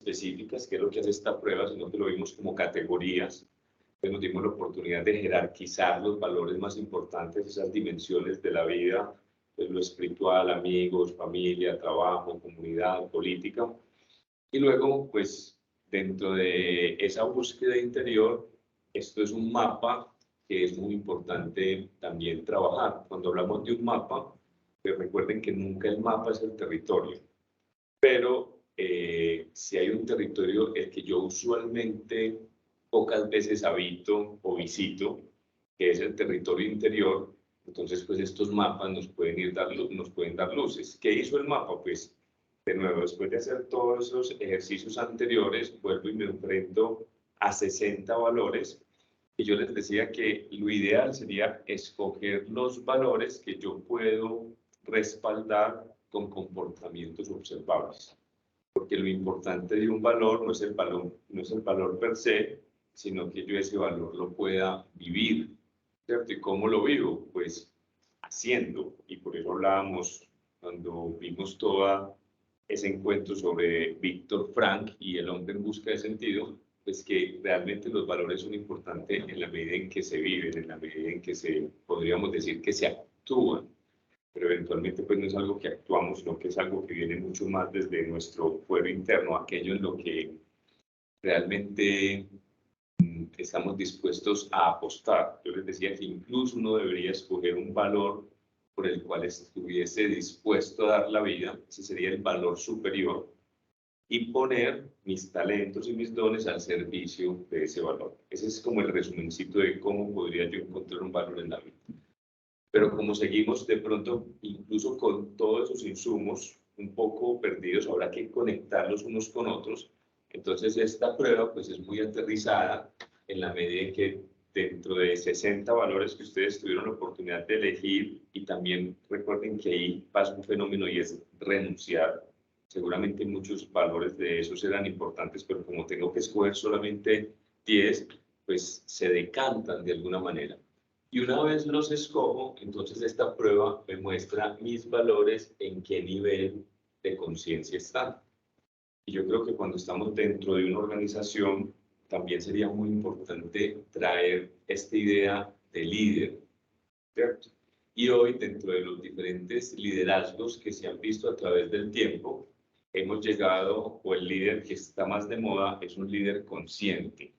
específicas, que es lo que hace esta prueba, sino que lo vimos como categorías. Pues nos dimos la oportunidad de jerarquizar los valores más importantes, esas dimensiones de la vida, pues lo espiritual, amigos, familia, trabajo, comunidad, política. Y luego, pues dentro de esa búsqueda interior, esto es un mapa que es muy importante también trabajar. Cuando hablamos de un mapa, pues recuerden que nunca el mapa es el territorio, pero si hay un territorio el que yo usualmente pocas veces habito o visito, que es el territorio interior, entonces pues estos mapas nos pueden dar luces. ¿Qué hizo el mapa? Pues de nuevo, después de hacer todos esos ejercicios anteriores, vuelvo y me enfrento a 60 valores. Y yo les decía que lo ideal sería escoger los valores que yo puedo respaldar con comportamientos observables. Porque lo importante de un valor no es el valor per se, sino que yo ese valor lo pueda vivir, ¿cierto? ¿Y cómo lo vivo? Pues haciendo. Y por eso hablábamos cuando vimos todo ese encuentro sobre Víctor Frank y el hombre en busca de sentido, pues que realmente los valores son importantes en la medida en que se viven, en la medida en que podríamos decir que se actúan, pero eventualmente pues no es algo que actuamos, sino que es algo que viene mucho más desde nuestro fuero interno, aquello en lo que realmente estamos dispuestos a apostar. Yo les decía que incluso uno debería escoger un valor por el cual estuviese dispuesto a dar la vida, ese sería el valor superior, y poner mis talentos y mis dones al servicio de ese valor. Ese es como el resumencito de cómo podría yo encontrar un valor en la vida. Pero como seguimos de pronto, incluso con todos esos insumos un poco perdidos, habrá que conectarlos unos con otros. Entonces esta prueba pues es muy aterrizada en la medida en que dentro de 60 valores que ustedes tuvieron la oportunidad de elegir, y también recuerden que ahí pasa un fenómeno y es renunciar. Seguramente muchos valores de esos eran importantes, pero como tengo que escoger solamente 10, pues se decantan de alguna manera. Y una vez los escojo, entonces esta prueba me muestra mis valores, en qué nivel de conciencia están. Y yo creo que cuando estamos dentro de una organización, también sería muy importante traer esta idea de líder, ¿cierto? Y hoy, dentro de los diferentes liderazgos que se han visto a través del tiempo, hemos llegado, o el líder que está más de moda es un líder consciente.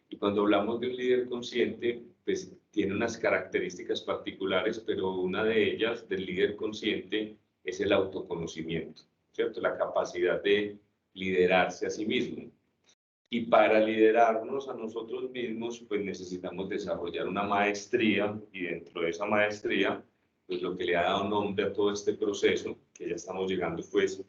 Y cuando hablamos de un líder consciente, pues tiene unas características particulares, pero una de ellas del líder consciente es el autoconocimiento, ¿cierto? La capacidad de liderarse a sí mismo. Y para liderarnos a nosotros mismos, pues necesitamos desarrollar una maestría, y dentro de esa maestría, pues lo que le ha dado nombre a todo este proceso, que ya estamos llegando pues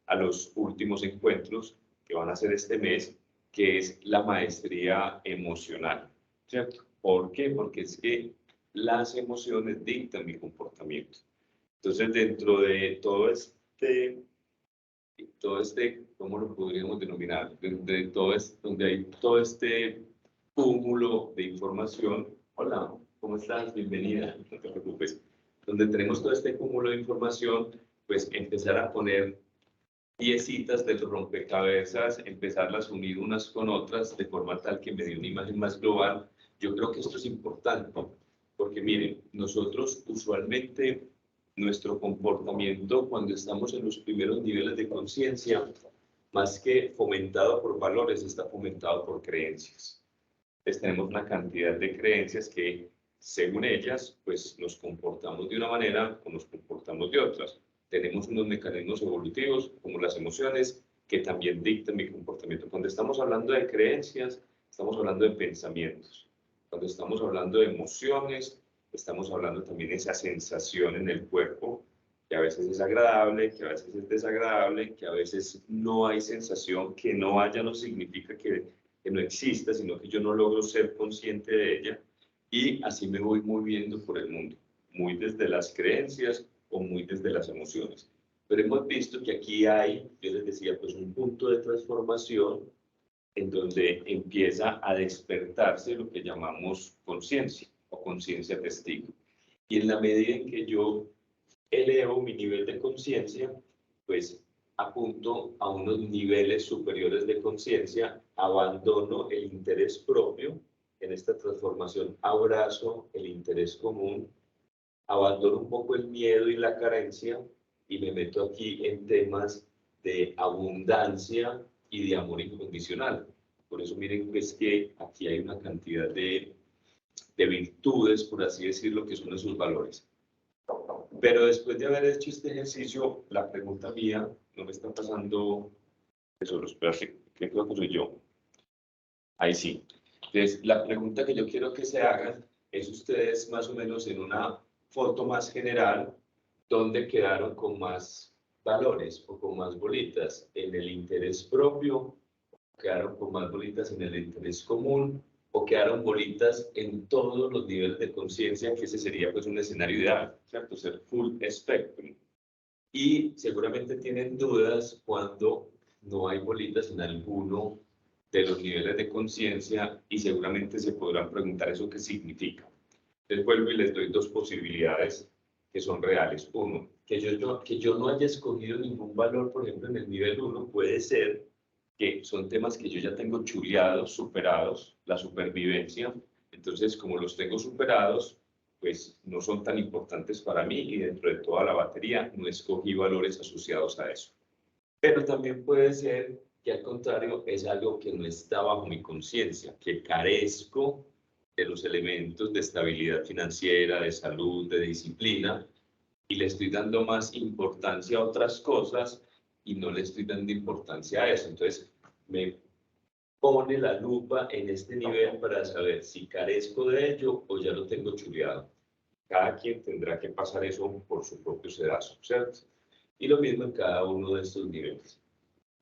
a los últimos encuentros que van a ser este mes, que es la maestría emocional, ¿cierto? ¿Por qué? Porque es que las emociones dictan mi comportamiento. Entonces, dentro de todo este, ¿cómo lo podríamos denominar? Donde hay todo este cúmulo de información. Hola, ¿cómo estás? Bienvenida, no te preocupes. Donde tenemos todo este cúmulo de información, pues empezar a poner piecitas del rompecabezas, empezarlas a unir unas con otras de forma tal que me dé una imagen más global. Yo creo que esto es importante, porque miren, nosotros usualmente nuestro comportamiento cuando estamos en los primeros niveles de conciencia, más que fomentado por valores, está fomentado por creencias. Entonces tenemos una cantidad de creencias que, según ellas, pues nos comportamos de una manera o nos comportamos de otras. Tenemos unos mecanismos evolutivos, como las emociones, que también dictan mi comportamiento. Cuando estamos hablando de creencias, estamos hablando de pensamientos. Cuando estamos hablando de emociones, estamos hablando también de esa sensación en el cuerpo, que a veces es agradable, que a veces es desagradable, que a veces no hay sensación, que no haya no significa que no exista, sino que yo no logro ser consciente de ella, y así me voy moviendo por el mundo, muy desde las creencias o muy desde las emociones. Pero hemos visto que aquí hay, yo les decía, pues un punto de transformación en donde empieza a despertarse lo que llamamos conciencia o conciencia testigo. Y en la medida en que yo elevo mi nivel de conciencia, pues apunto a unos niveles superiores de conciencia, abandono el interés propio, en esta transformación abrazo el interés común, abandono un poco el miedo y la carencia y me meto aquí en temas de abundancia y de amor incondicional. Por eso miren pues que aquí hay una cantidad de virtudes, por así decirlo, que son esos valores. Pero después de haber hecho este ejercicio, la pregunta mía, no me está pasando eso, espérate, que creo que soy yo. Ahí sí. Entonces, la pregunta que yo quiero que se hagan es ustedes más o menos en una foto más general, ¿dónde quedaron con más valores o con más bolitas? ¿En el interés propio? ¿Quedaron con más bolitas en el interés común? ¿O quedaron bolitas en todos los niveles de conciencia? Que ese sería pues un escenario ideal, ¿cierto? Ser full spectrum. Y seguramente tienen dudas cuando no hay bolitas en alguno de los niveles de conciencia y seguramente se podrán preguntar eso qué significa. Les vuelvo y les doy dos posibilidades que son reales. Uno, que yo no haya escogido ningún valor, por ejemplo, en el nivel 1, puede ser que son temas que yo ya tengo chuleados, superados, la supervivencia. Entonces, como los tengo superados, pues no son tan importantes para mí y dentro de toda la batería no escogí valores asociados a eso. Pero también puede ser que al contrario es algo que no está bajo mi conciencia, que carezco de los elementos de estabilidad financiera, de salud, de disciplina, y le estoy dando más importancia a otras cosas y no le estoy dando importancia a eso. Entonces, me pone la lupa en este nivel para saber si carezco de ello o ya lo tengo chuleado. Cada quien tendrá que pasar eso por su propio sedazo, ¿cierto? Y lo mismo en cada uno de estos niveles.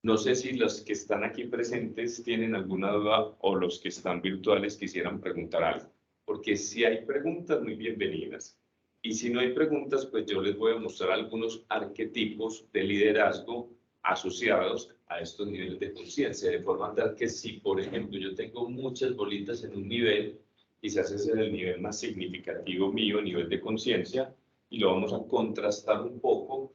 No sé si los que están aquí presentes tienen alguna duda o los que están virtuales quisieran preguntar algo. Porque si hay preguntas, muy bienvenidas. Y si no hay preguntas, pues yo les voy a mostrar algunos arquetipos de liderazgo asociados a estos niveles de conciencia, de forma tal que si, por ejemplo, yo tengo muchas bolitas en un nivel, quizás ese es el nivel más significativo mío, nivel de conciencia, y lo vamos a contrastar un poco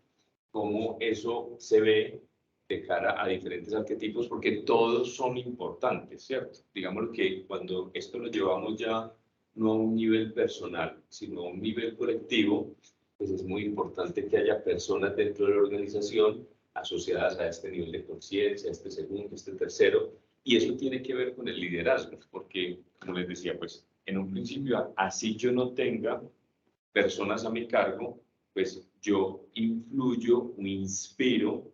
cómo eso se ve de cara a diferentes arquetipos, porque todos son importantes, ¿cierto? Digamos que cuando esto lo llevamos ya no a un nivel personal, sino a un nivel colectivo, pues es muy importante que haya personas dentro de la organización asociadas a este nivel de conciencia, este segundo, este tercero, y eso tiene que ver con el liderazgo, porque, como les decía, pues en un principio, así yo no tenga personas a mi cargo, pues yo influyo o inspiro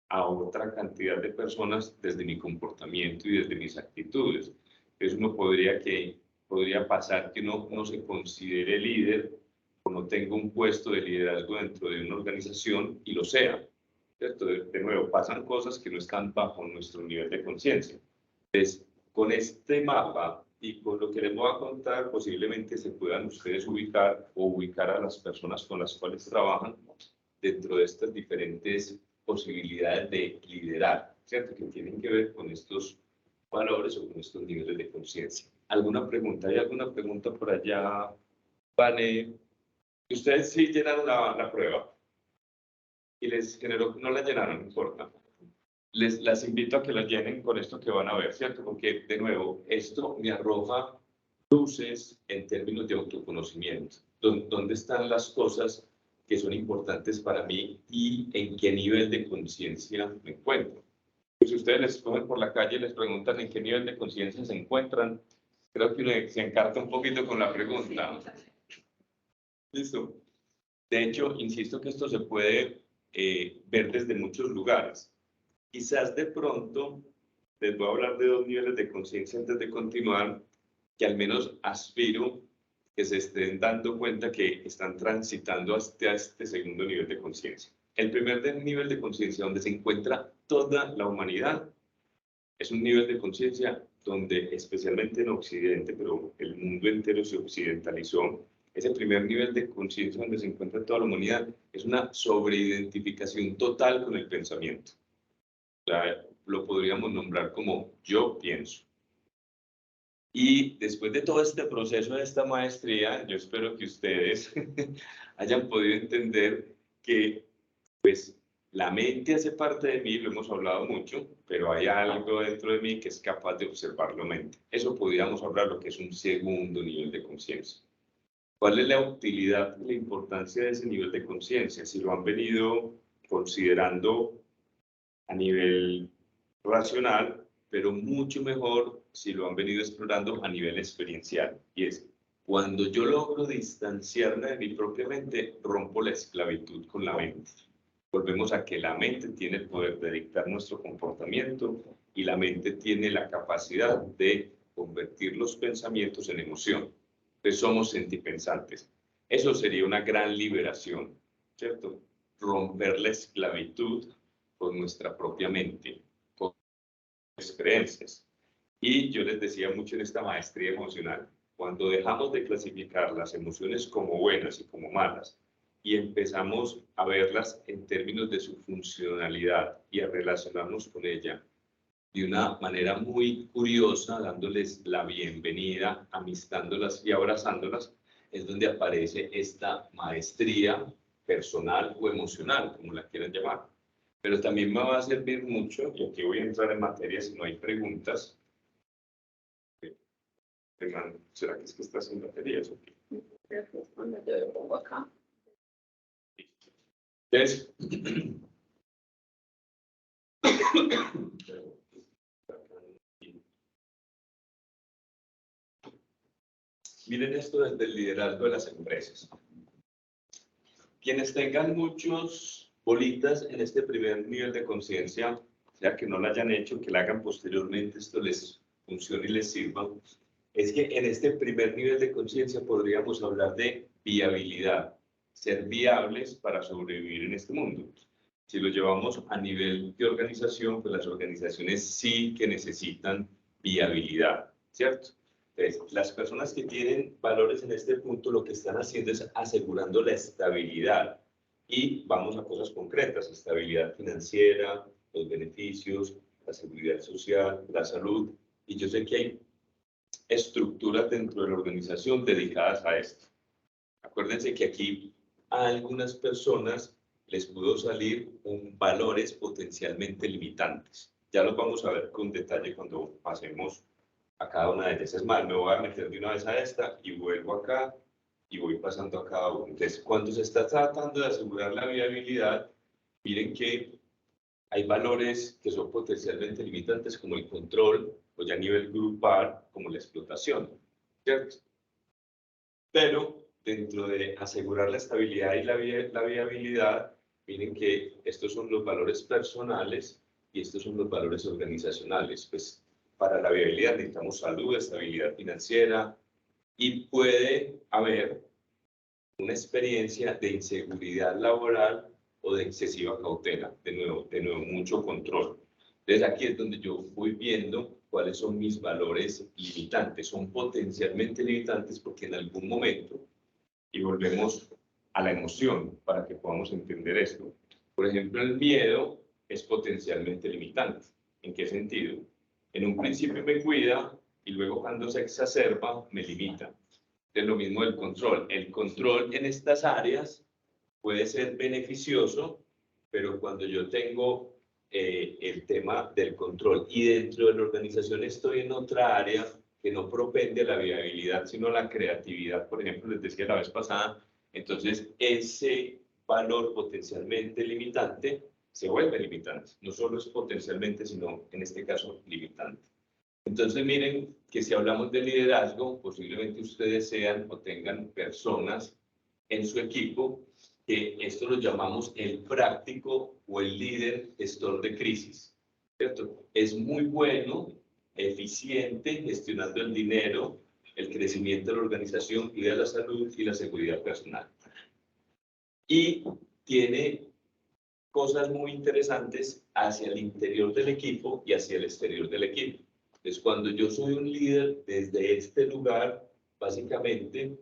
a otra cantidad de personas desde mi comportamiento y desde mis actitudes. Entonces uno podría pasar que no se considere líder o no tenga un puesto de liderazgo dentro de una organización y lo sea, ¿cierto? De nuevo, pasan cosas que no están bajo nuestro nivel de conciencia. Entonces, con este mapa y con lo que les voy a contar, posiblemente se puedan ustedes ubicar o ubicar a las personas con las cuales trabajan dentro de estas diferentes posibilidades de liderar, ¿cierto? Que tienen que ver con estos valores o con estos niveles de conciencia. ¿Alguna pregunta? ¿Hay alguna pregunta por allá, Vane? Ustedes sí llenaron la prueba y les generó, no la llenaron, no importa. Las invito a que la llenen con esto que van a ver, ¿cierto? Porque, de nuevo, esto me arroja luces en términos de autoconocimiento. ¿Dónde están las cosas que son importantes para mí y en qué nivel de conciencia me encuentro? Si ustedes les cogen por la calle y les preguntan en qué nivel de conciencia se encuentran, creo que uno se encarta un poquito con la pregunta. ¿Listo? De hecho, insisto que esto se puede ver desde muchos lugares. Quizás de pronto les voy a hablar de dos niveles de conciencia antes de continuar, que al menos aspiro que se estén dando cuenta que están transitando hasta este segundo nivel de conciencia. El primer nivel de conciencia donde se encuentra toda la humanidad es un nivel de conciencia donde, especialmente en Occidente, pero el mundo entero se occidentalizó, ese primer nivel de conciencia donde se encuentra toda la humanidad es una sobreidentificación total con el pensamiento. O sea, lo podríamos nombrar como yo pienso. Y después de todo este proceso de esta maestría, yo espero que ustedes hayan podido entender que, pues, La mente hace parte de mí, lo hemos hablado mucho, pero hay algo dentro de mí que es capaz de observar la mente. Eso podríamos hablar lo que es un segundo nivel de conciencia. ¿Cuál es la utilidad y la importancia de ese nivel de conciencia? Si lo han venido considerando a nivel racional, pero mucho mejor si lo han venido explorando a nivel experiencial. Y es, cuando yo logro distanciarme de mi propia mente, rompo la esclavitud con la mente. Volvemos a que la mente tiene el poder de dictar nuestro comportamiento y la mente tiene la capacidad de convertir los pensamientos en emoción. Entonces somos sentipensantes. Eso sería una gran liberación, ¿cierto? Romper la esclavitud con nuestra propia mente, con nuestras creencias. Y yo les decía mucho en esta maestría emocional, cuando dejamos de clasificar las emociones como buenas y como malas, y empezamos a verlas en términos de su funcionalidad y a relacionarnos con ella de una manera muy curiosa, dándoles la bienvenida, amistándolas y abrazándolas, es donde aparece esta maestría personal o emocional, como la quieran llamar. Pero también me va a servir mucho, y aquí voy a entrar en materia si no hay preguntas. ¿Será que es que está sin baterías? Yo lo pongo acá. Entonces, miren esto desde el liderazgo de las empresas. Quienes tengan muchos bolitas en este primer nivel de conciencia, sea que no lo hayan hecho, que lo hagan posteriormente, esto les funcione y les sirva, es que en este primer nivel de conciencia podríamos hablar de viabilidad, ser viables para sobrevivir en este mundo. Si lo llevamos a nivel de organización, pues las organizaciones sí que necesitan viabilidad, ¿cierto? Entonces, las personas que tienen valores en este punto lo que están haciendo es asegurando la estabilidad. Y vamos a cosas concretas, estabilidad financiera, los beneficios, la seguridad social, la salud. Y yo sé que hay estructuras dentro de la organización dedicadas a esto. Acuérdense que aquí a algunas personas les pudo salir valores potencialmente limitantes. Ya los vamos a ver con detalle cuando pasemos a cada una de ellas. Es más, me voy a meter de una vez a esta y vuelvo acá y voy pasando a cada uno. Entonces, cuando se está tratando de asegurar la viabilidad, miren que hay valores que son potencialmente limitantes como el control o ya a nivel grupal como la explotación, ¿cierto? Pero dentro de asegurar la estabilidad y la viabilidad, miren que estos son los valores personales y estos son los valores organizacionales. Pues para la viabilidad necesitamos salud, estabilidad financiera y puede haber una experiencia de inseguridad laboral o de excesiva cautela, de nuevo mucho control. Entonces aquí es donde yo voy viendo cuáles son mis valores limitantes. Son potencialmente limitantes porque en algún momento, y volvemos a la emoción para que podamos entender esto. Por ejemplo, el miedo es potencialmente limitante. ¿En qué sentido? En un principio me cuida y luego cuando se exacerba me limita. Es lo mismo del control. El control en estas áreas puede ser beneficioso, pero cuando yo tengo el tema del control y dentro de la organización estoy en otra área que no propende a la viabilidad, sino a la creatividad, por ejemplo, les decía la vez pasada, entonces ese valor potencialmente limitante se vuelve limitante. No solo es potencialmente, sino en este caso limitante. Entonces miren que si hablamos de liderazgo, posiblemente ustedes sean o tengan personas en su equipo que esto lo llamamos el práctico o el líder gestor de crisis, ¿cierto? Es muy bueno, eficiente, gestionando el dinero, el crecimiento de la organización, cuida la salud y la seguridad personal. Y tiene cosas muy interesantes hacia el interior del equipo y hacia el exterior del equipo. Entonces, cuando yo soy un líder desde este lugar, básicamente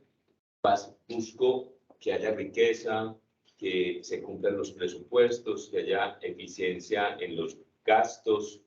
busco que haya riqueza, que se cumplan los presupuestos, que haya eficiencia en los gastos,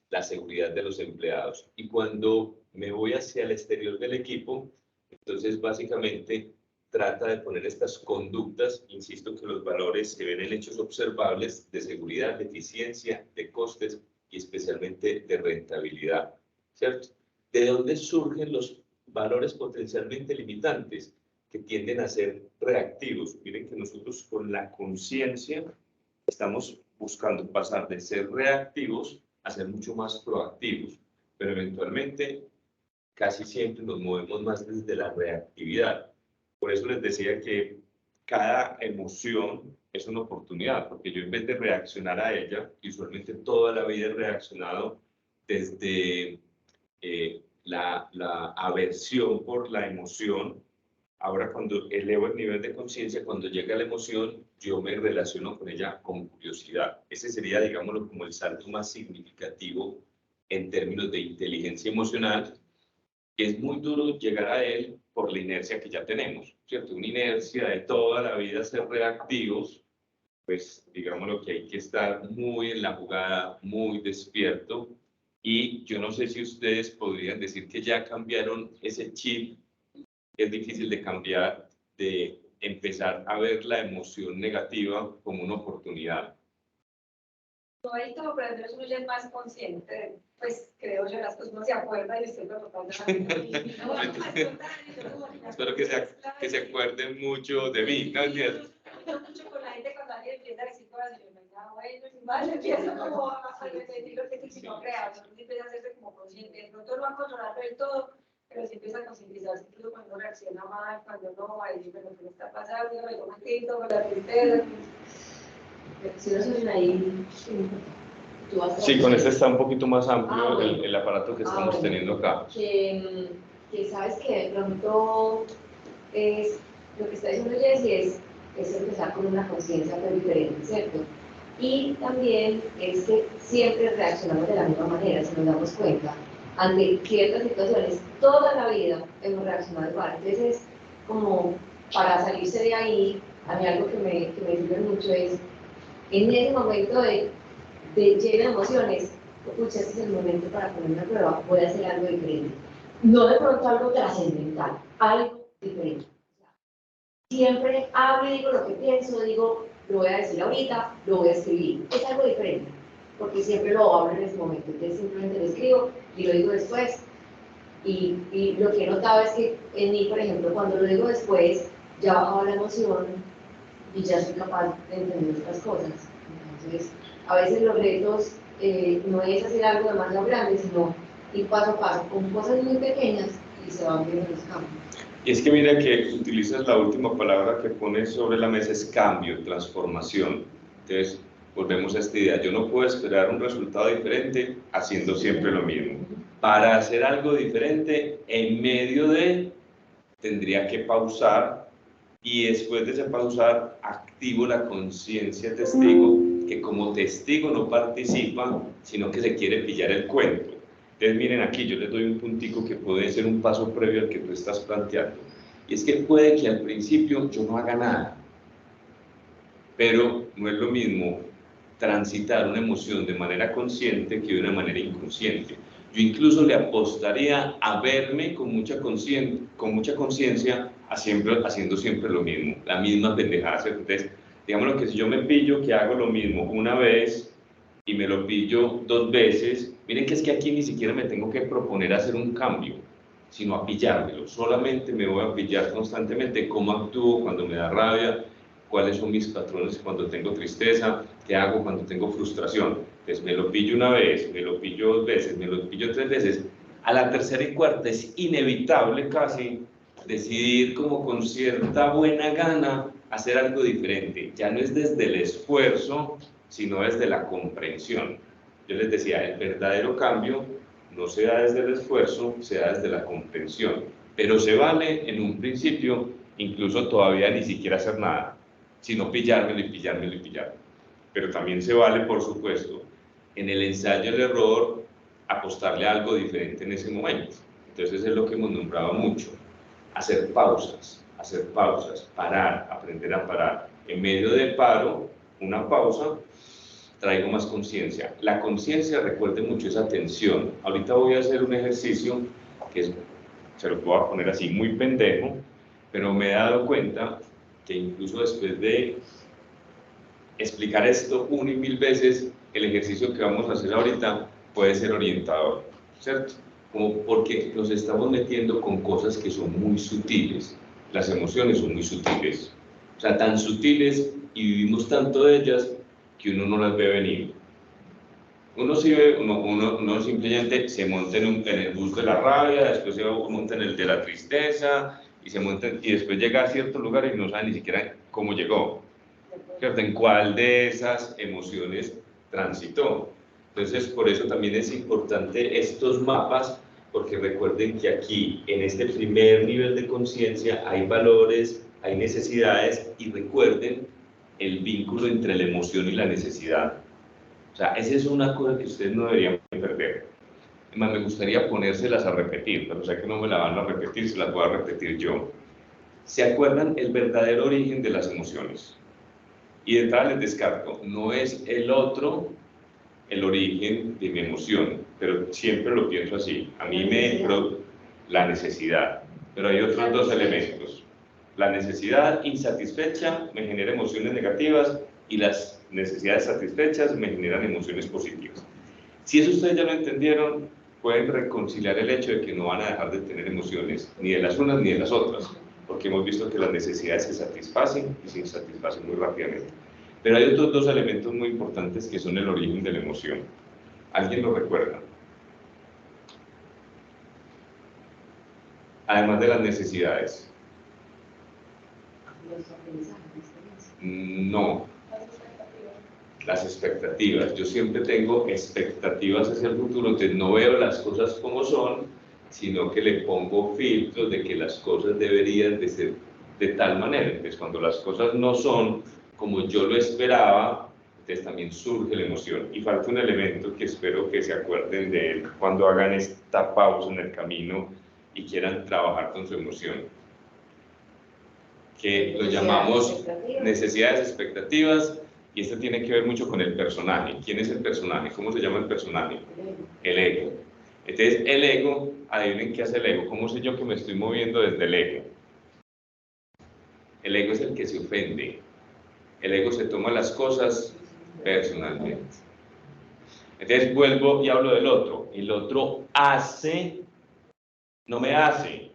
la seguridad de los empleados. Y cuando me voy hacia el exterior del equipo, entonces básicamente trata de poner estas conductas, insisto que los valores se ven en hechos observables de seguridad, de eficiencia, de costes y especialmente de rentabilidad, ¿cierto? ¿De dónde surgen los valores potencialmente limitantes que tienden a ser reactivos? Miren que nosotros con la conciencia estamos buscando pasar de ser reactivos a ser mucho más proactivos, pero eventualmente casi siempre nos movemos más desde la reactividad. Por eso les decía que cada emoción es una oportunidad, porque yo en vez de reaccionar a ella, y usualmente toda la vida he reaccionado desde la aversión por la emoción. Ahora cuando elevo el nivel de conciencia, cuando llega la emoción, yo me relaciono con ella con curiosidad. Ese sería, digámoslo, como el salto más significativo en términos de inteligencia emocional. Es muy duro llegar a él por la inercia que ya tenemos, ¿cierto? Una inercia de toda la vida ser reactivos, pues digámoslo que hay que estar muy en la jugada, muy despierto. Y yo no sé si ustedes podrían decir que ya cambiaron ese chip. Es difícil de cambiar, de empezar a ver la emoción negativa como una oportunidad. No hay todo, pero entonces uno ya es más consciente, pues creo yo, las cosas no se acuerda y estoy preocupada. Espero que se acuerden mucho de mí, ¿no? Mucho con la gente cuando alguien empieza a decir cosas y yo me digo, bueno, y más empieza como a repetir lo que si no crea, entonces empieza a hacerse como consciente, de pronto no va a controlarlo del todo, pero si empieza a concientizarse, incluso cuando reacciona mal, cuando no, ahí dice, pero ¿qué me está pasando? Yo me quito con la tristeza. Si no suena ahí, sí, con este está un poquito más amplio bueno. el aparato que estamos bueno. teniendo acá. Que sabes que de pronto es, lo que está diciendo Jessy es empezar con una conciencia muy diferente, ¿cierto? Y también es que siempre reaccionamos de la misma manera, si nos damos cuenta. Ante ciertas situaciones, toda la vida hemos reaccionado igual. Entonces, como para salirse de ahí, a mí algo que me sirve mucho es, en ese momento de lleno de emociones, pucha, este es el momento para ponerme a prueba, voy a hacer algo diferente. No de pronto algo trascendental, algo diferente. Siempre hablo y digo lo que pienso, digo, lo voy a decir ahorita, lo voy a escribir. Es algo diferente, porque siempre lo hablo en ese momento. Entonces simplemente lo escribo y lo digo después. Y lo que he notado es que en mí, por ejemplo, cuando lo digo después, ya bajaba la emoción y ya soy capaz de entender otras cosas. Entonces, a veces los retos no es hacer algo demasiado grande, sino ir paso a paso con cosas muy pequeñas y se van viendo los cambios. Y es que mira que utilizas la última palabra que pones sobre la mesa, es cambio, transformación. Entonces, volvemos a esta idea. Yo no puedo esperar un resultado diferente haciendo siempre lo mismo. Para hacer algo diferente, en medio de, tendría que pausar, y después de ese pausar, activo la conciencia testigo, que como testigo no participa, sino que se quiere pillar el cuento. Entonces miren aquí, yo les doy un puntico que puede ser un paso previo al que tú estás planteando. Y es que puede que al principio yo no haga nada, pero no es lo mismo transitar una emoción de manera consciente que de una manera inconsciente. Yo incluso le apostaría a verme con mucha conciencia haciendo siempre lo mismo, la misma pendejada. Entonces, digamos que si yo me pillo que hago lo mismo una vez y me lo pillo 2 veces, miren que es que aquí ni siquiera me tengo que proponer hacer un cambio, sino a pillármelo. Solamente me voy a pillar constantemente cómo actúo cuando me da rabia, cuáles son mis patrones cuando tengo tristeza, qué hago cuando tengo frustración. Entonces me lo pillo una vez, me lo pillo 2 veces, me lo pillo 3 veces. A la tercera y cuarta es inevitable casi decidir como con cierta buena gana hacer algo diferente. Ya no es desde el esfuerzo, sino desde la comprensión. Yo les decía, el verdadero cambio no se da desde el esfuerzo, se da desde la comprensión. Pero se vale en un principio incluso todavía ni siquiera hacer nada, sino pillármelo y pillármelo y pillármelo. Pero también se vale, por supuesto, en el ensayo y el error, apostarle a algo diferente en ese momento. Entonces es lo que hemos nombrado mucho. Hacer pausas, parar, aprender a parar. En medio del paro, una pausa, traigo más conciencia. La conciencia, recuerde mucho, esa atención. Ahorita voy a hacer un ejercicio que es, se lo puedo poner así, muy pendejo, pero me he dado cuenta que incluso después de explicar esto 1 y 1000 veces, el ejercicio que vamos a hacer ahorita puede ser orientador, ¿cierto? Como porque nos estamos metiendo con cosas que son muy sutiles. Las emociones son muy sutiles, o sea, tan sutiles y vivimos tanto de ellas que uno no las ve venir. Uno simplemente se monta en el bus de la rabia, después se monta en el de la tristeza, y después llega a cierto lugar y no sabe ni siquiera cómo llegó, ¿cierto? En cuál de esas emociones transitó. Entonces, por eso también es importante estos mapas, porque recuerden que aquí, en este primer nivel de conciencia, hay valores, hay necesidades, y recuerden el vínculo entre la emoción y la necesidad. O sea, esa es una cosa que ustedes no deberían perder. Además, me gustaría ponérselas a repetir, pero sé que no me la van a repetir, se las voy a repetir yo. ¿Se acuerdan el verdadero origen de las emociones? Y de entrada les descarto, no es el otro el origen de mi emoción, pero siempre lo pienso así. A mí la necesidad, pero hay otros dos elementos. La necesidad insatisfecha me genera emociones negativas y las necesidades satisfechas me generan emociones positivas. Si eso ustedes ya lo entendieron, pueden reconciliar el hecho de que no van a dejar de tener emociones, ni de las unas ni de las otras, porque hemos visto que las necesidades se satisfacen y se insatisfacen muy rápidamente. Pero hay otros dos elementos muy importantes que son el origen de la emoción. ¿Alguien lo recuerda? Además de las necesidades. No. Las expectativas. Yo siempre tengo expectativas hacia el futuro, entonces no veo las cosas como son, sino que le pongo filtros de que las cosas deberían de ser de tal manera. Entonces, cuando las cosas no son como yo lo esperaba, entonces también surge la emoción. Y falta un elemento que espero que se acuerden de él cuando hagan esta pausa en el camino y quieran trabajar con su emoción, que lo llamamos necesidades, expectativas, y esto tiene que ver mucho con el personaje. ¿Quién es el personaje? ¿Cómo se llama el personaje? El ego. Entonces, el ego, adivinen qué hace el ego. ¿Cómo sé yo que me estoy moviendo desde el ego? El ego es el que se ofende. El ego se toma las cosas personalmente. Entonces vuelvo y hablo del otro. El otro hace, no me hace.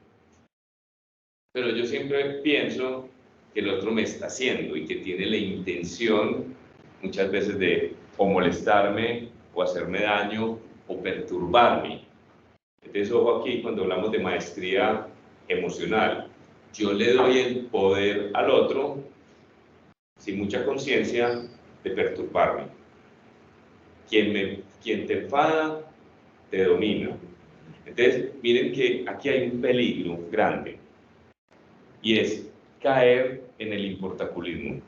Pero yo siempre pienso que el otro me está haciendo y que tiene la intención muchas veces de o molestarme o hacerme daño o perturbarme. Entonces, ojo aquí cuando hablamos de maestría emocional. Yo le doy el poder al otro sin mucha conciencia de perturbarme. Quien te enfada, te domina. Entonces, miren que aquí hay un peligro grande, y es caer en el importaculismo.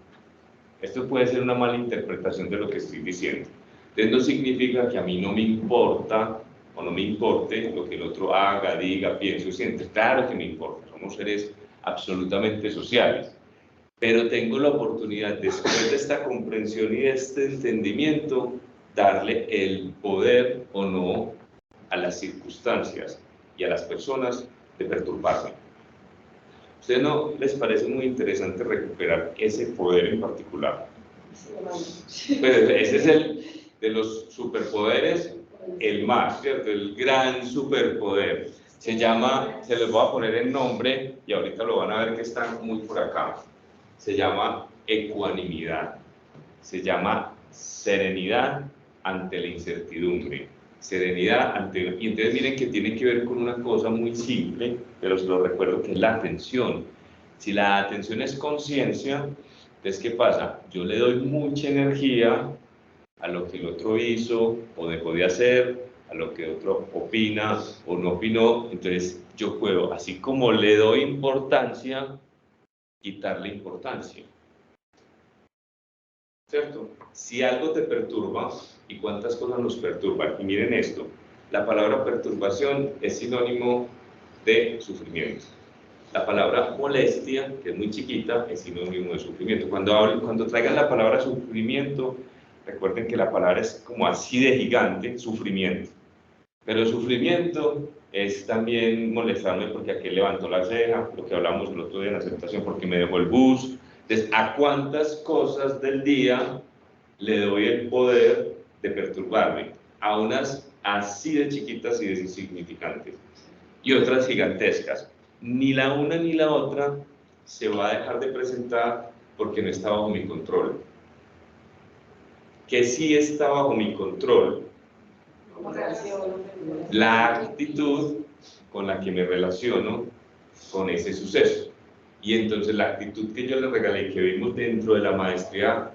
Esto puede ser una mala interpretación de lo que estoy diciendo. Entonces, no significa que a mí no me importa o no me importe lo que el otro haga, diga, piense o siente. Claro que me importa, somos seres absolutamente sociales. Pero tengo la oportunidad, después de esta comprensión y de este entendimiento, darle el poder o no a las circunstancias y a las personas de perturbarme. ¿A ustedes no les parece muy interesante recuperar ese poder en particular? Pues ese es el de los superpoderes, el más, ¿cierto? El gran superpoder. Se llama, se les voy a poner el nombre y ahorita lo van a ver que está muy por acá. Se llama ecuanimidad, se llama serenidad ante la incertidumbre, serenidad ante... Y entonces miren que tiene que ver con una cosa muy simple, pero se lo recuerdo, que es la atención. Si la atención es conciencia, entonces ¿qué pasa? Yo le doy mucha energía a lo que el otro hizo o dejó de hacer, a lo que el otro opina o no opinó, entonces yo puedo, así como le doy importancia, quitarle importancia, ¿cierto? Si algo te perturba, ¿y cuántas cosas nos perturban? Y miren esto, la palabra perturbación es sinónimo de sufrimiento. La palabra molestia, que es muy chiquita, es sinónimo de sufrimiento. Cuando traigan la palabra sufrimiento, recuerden que la palabra es como así de gigante, sufrimiento. Pero sufrimiento es también molestarme porque aquel levantó la ceja, lo que hablamos el otro día en aceptación, porque me dejó el bus. Entonces, ¿a cuántas cosas del día le doy el poder de perturbarme? A unas así de chiquitas y de insignificantes, y otras gigantescas. Ni la una ni la otra se va a dejar de presentar porque no está bajo mi control. ¿Qué sí está bajo mi control? La actitud con la que me relaciono con ese suceso. Y entonces la actitud que yo le regalé, que vimos dentro de la maestría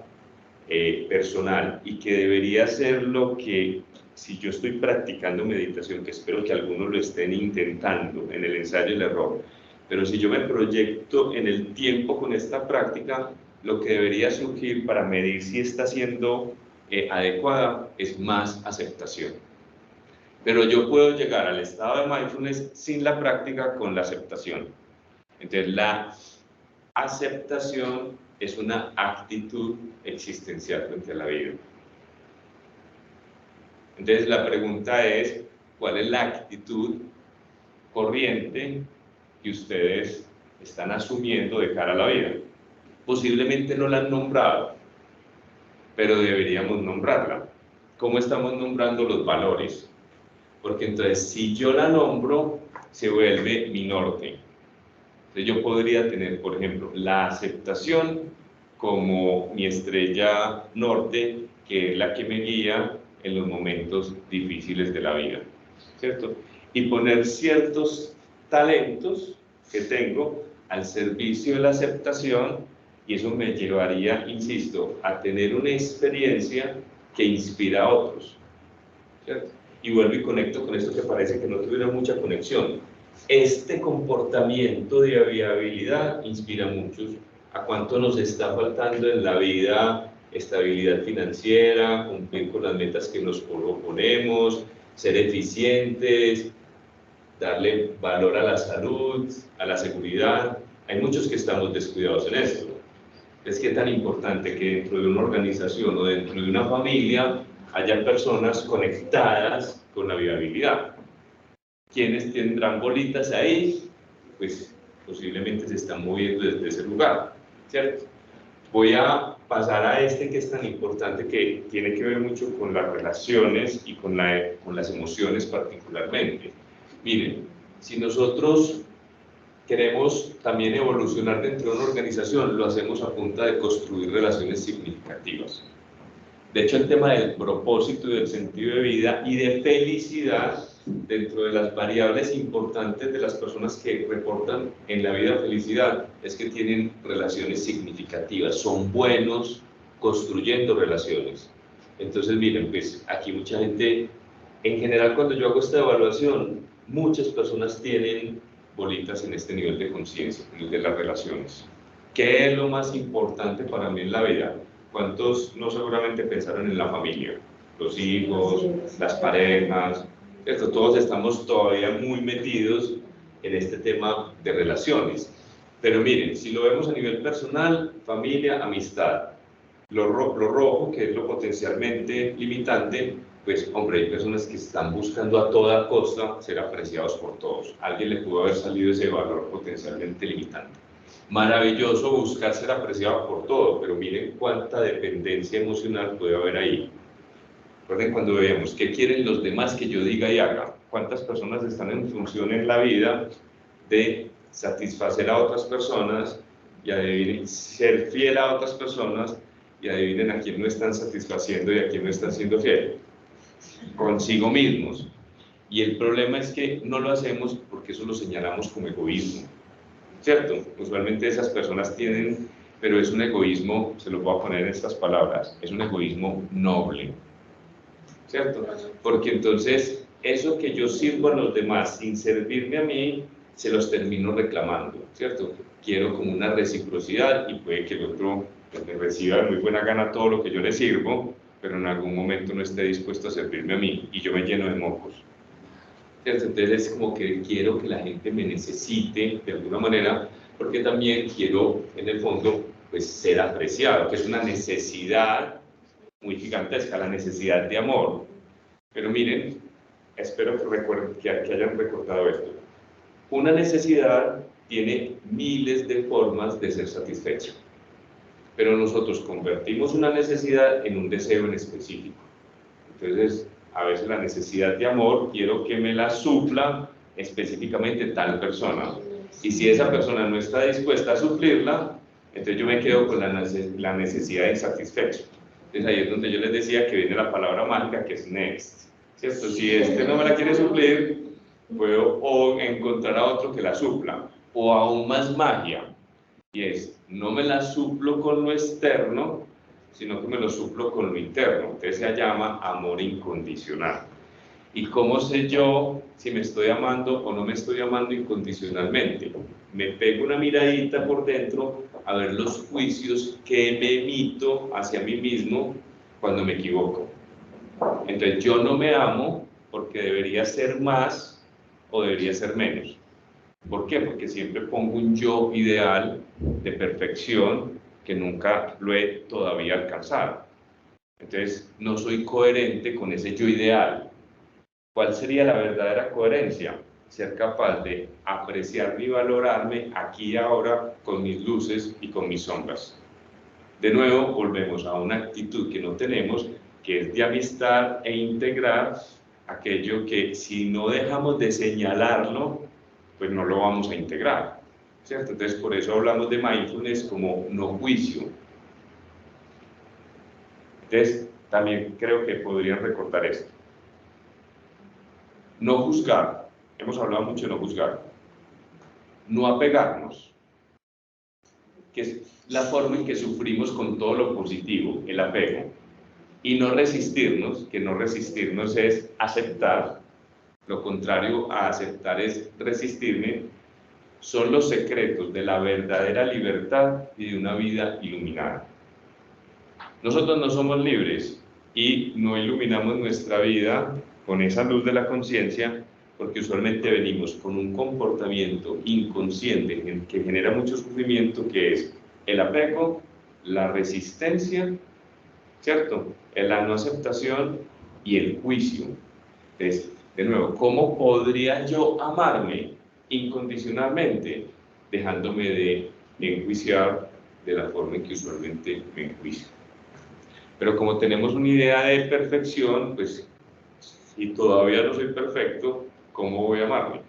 personal, y que debería ser lo que, si yo estoy practicando meditación, que espero que algunos lo estén intentando en el ensayo y el error, pero si yo me proyecto en el tiempo con esta práctica, lo que debería surgir para medir si está siendo adecuada es más aceptación. Pero yo puedo llegar al estado de mindfulness sin la práctica, con la aceptación. Entonces, la aceptación es una actitud existencial frente a la vida. Entonces, la pregunta es, ¿cuál es la actitud corriente que ustedes están asumiendo de cara a la vida? Posiblemente no la han nombrado, pero deberíamos nombrarla. ¿Cómo estamos nombrando los valores? Porque entonces, si yo la nombro, se vuelve mi norte. Entonces, yo podría tener, por ejemplo, la aceptación como mi estrella norte, que es la que me guía en los momentos difíciles de la vida, ¿cierto? Y poner ciertos talentos que tengo al servicio de la aceptación, y eso me llevaría, insisto, a tener una experiencia que inspira a otros, ¿cierto? Y vuelvo y conecto con esto que parece que no tuviera mucha conexión. Este comportamiento de viabilidad inspira a muchos. ¿A cuánto nos está faltando en la vida? Estabilidad financiera, cumplir con las metas que nos proponemos, ser eficientes, darle valor a la salud, a la seguridad. Hay muchos que estamos descuidados en esto. Es que es tan importante que dentro de una organización o dentro de una familia haya personas conectadas con la viabilidad. ¿Quiénes tendrán bolitas ahí? Pues posiblemente se están moviendo desde ese lugar, ¿cierto? Voy a pasar a este que es tan importante, que tiene que ver mucho con las relaciones y con las emociones particularmente. Miren, si nosotros queremos también evolucionar dentro de una organización, lo hacemos a punta de construir relaciones significativas. De hecho, el tema del propósito y del sentido de vida y de felicidad, dentro de las variables importantes de las personas que reportan en la vida felicidad, es que tienen relaciones significativas, son buenos construyendo relaciones. Entonces, miren, pues aquí mucha gente, en general cuando yo hago esta evaluación, muchas personas tienen bolitas en este nivel de conciencia, en el de las relaciones. ¿Qué es lo más importante para mí en la vida? ¿Cuántos no seguramente pensaron en la familia? Los hijos, las parejas, ¿cierto? Todos estamos todavía muy metidos en este tema de relaciones. Pero miren, si lo vemos a nivel personal, familia, amistad, lo rojo, que es lo potencialmente limitante, pues hombre, hay personas que están buscando a toda costa ser apreciados por todos. A alguien le pudo haber salido ese valor potencialmente limitante. Maravilloso buscar ser apreciado por todo, pero miren cuánta dependencia emocional puede haber ahí. Recuerden cuando veamos qué quieren los demás que yo diga y haga. ¿Cuántas personas están en función en la vida de satisfacer a otras personas y adivinen, ser fiel a otras personas, y adivinen a quién no están satisfaciendo y a quién no están siendo fiel? Consigo mismos. Y el problema es que no lo hacemos porque eso lo señalamos como egoísmo, ¿cierto? Usualmente esas personas tienen, pero es un egoísmo, se lo voy a poner en estas palabras, es un egoísmo noble, ¿cierto? Porque entonces eso que yo sirvo a los demás sin servirme a mí, se los termino reclamando, ¿cierto? Quiero como una reciprocidad, y puede que el otro me reciba de muy buena gana todo lo que yo le sirvo, pero en algún momento no esté dispuesto a servirme a mí y yo me lleno de mocos, ¿cierto? Entonces es como que quiero que la gente me necesite de alguna manera, porque también quiero en el fondo pues ser apreciado, que es una necesidad muy gigantesca, la necesidad de amor. Pero miren, espero que recuerden, que hayan recordado esto. Una necesidad tiene miles de formas de ser satisfecha, pero nosotros convertimos una necesidad en un deseo en específico. Entonces, a veces la necesidad de amor, quiero que me la supla específicamente tal persona. Y si esa persona no está dispuesta a suplirla, entonces yo me quedo con la necesidad insatisfecha. Entonces ahí es donde yo les decía que viene la palabra mágica, que es next, ¿cierto? Si este no me la quiere suplir, puedo o encontrar a otro que la supla, o aún más magia, y es, no me la suplo con lo externo, sino que me lo suplo con lo interno. Entonces se llama amor incondicional. ¿Y cómo sé yo si me estoy amando o no me estoy amando incondicionalmente? Me pego una miradita por dentro a ver los juicios que me emito hacia mí mismo cuando me equivoco. Entonces yo no me amo porque debería ser más o debería ser menos. ¿Por qué? Porque siempre pongo un yo ideal de perfección que nunca lo he todavía alcanzado. Entonces no soy coherente con ese yo ideal. ¿Cuál sería la verdadera coherencia? Ser capaz de apreciarme y valorarme aquí y ahora con mis luces y con mis sombras. De nuevo, volvemos a una actitud que no tenemos, que es de amistad e integrar aquello que si no dejamos de señalarlo, pues no lo vamos a integrar, ¿cierto? Entonces, por eso hablamos de mindfulness como no juicio. Entonces, también creo que podrían recordar esto. No juzgar, hemos hablado mucho de no juzgar. No apegarnos, que es la forma en que sufrimos con todo lo positivo, el apego. Y no resistirnos, que no resistirnos es aceptar, lo contrario a aceptar es resistirme, son los secretos de la verdadera libertad y de una vida iluminada. Nosotros no somos libres y no iluminamos nuestra vida con esa luz de la conciencia porque usualmente venimos con un comportamiento inconsciente que genera mucho sufrimiento, que es el apego, la resistencia, ¿cierto? La no aceptación y el juicio. Entonces, de nuevo, ¿cómo podría yo amarme incondicionalmente dejándome de enjuiciar de la forma en que usualmente me enjuicio? Pero como tenemos una idea de perfección, pues si todavía no soy perfecto, ¿cómo voy a amarme?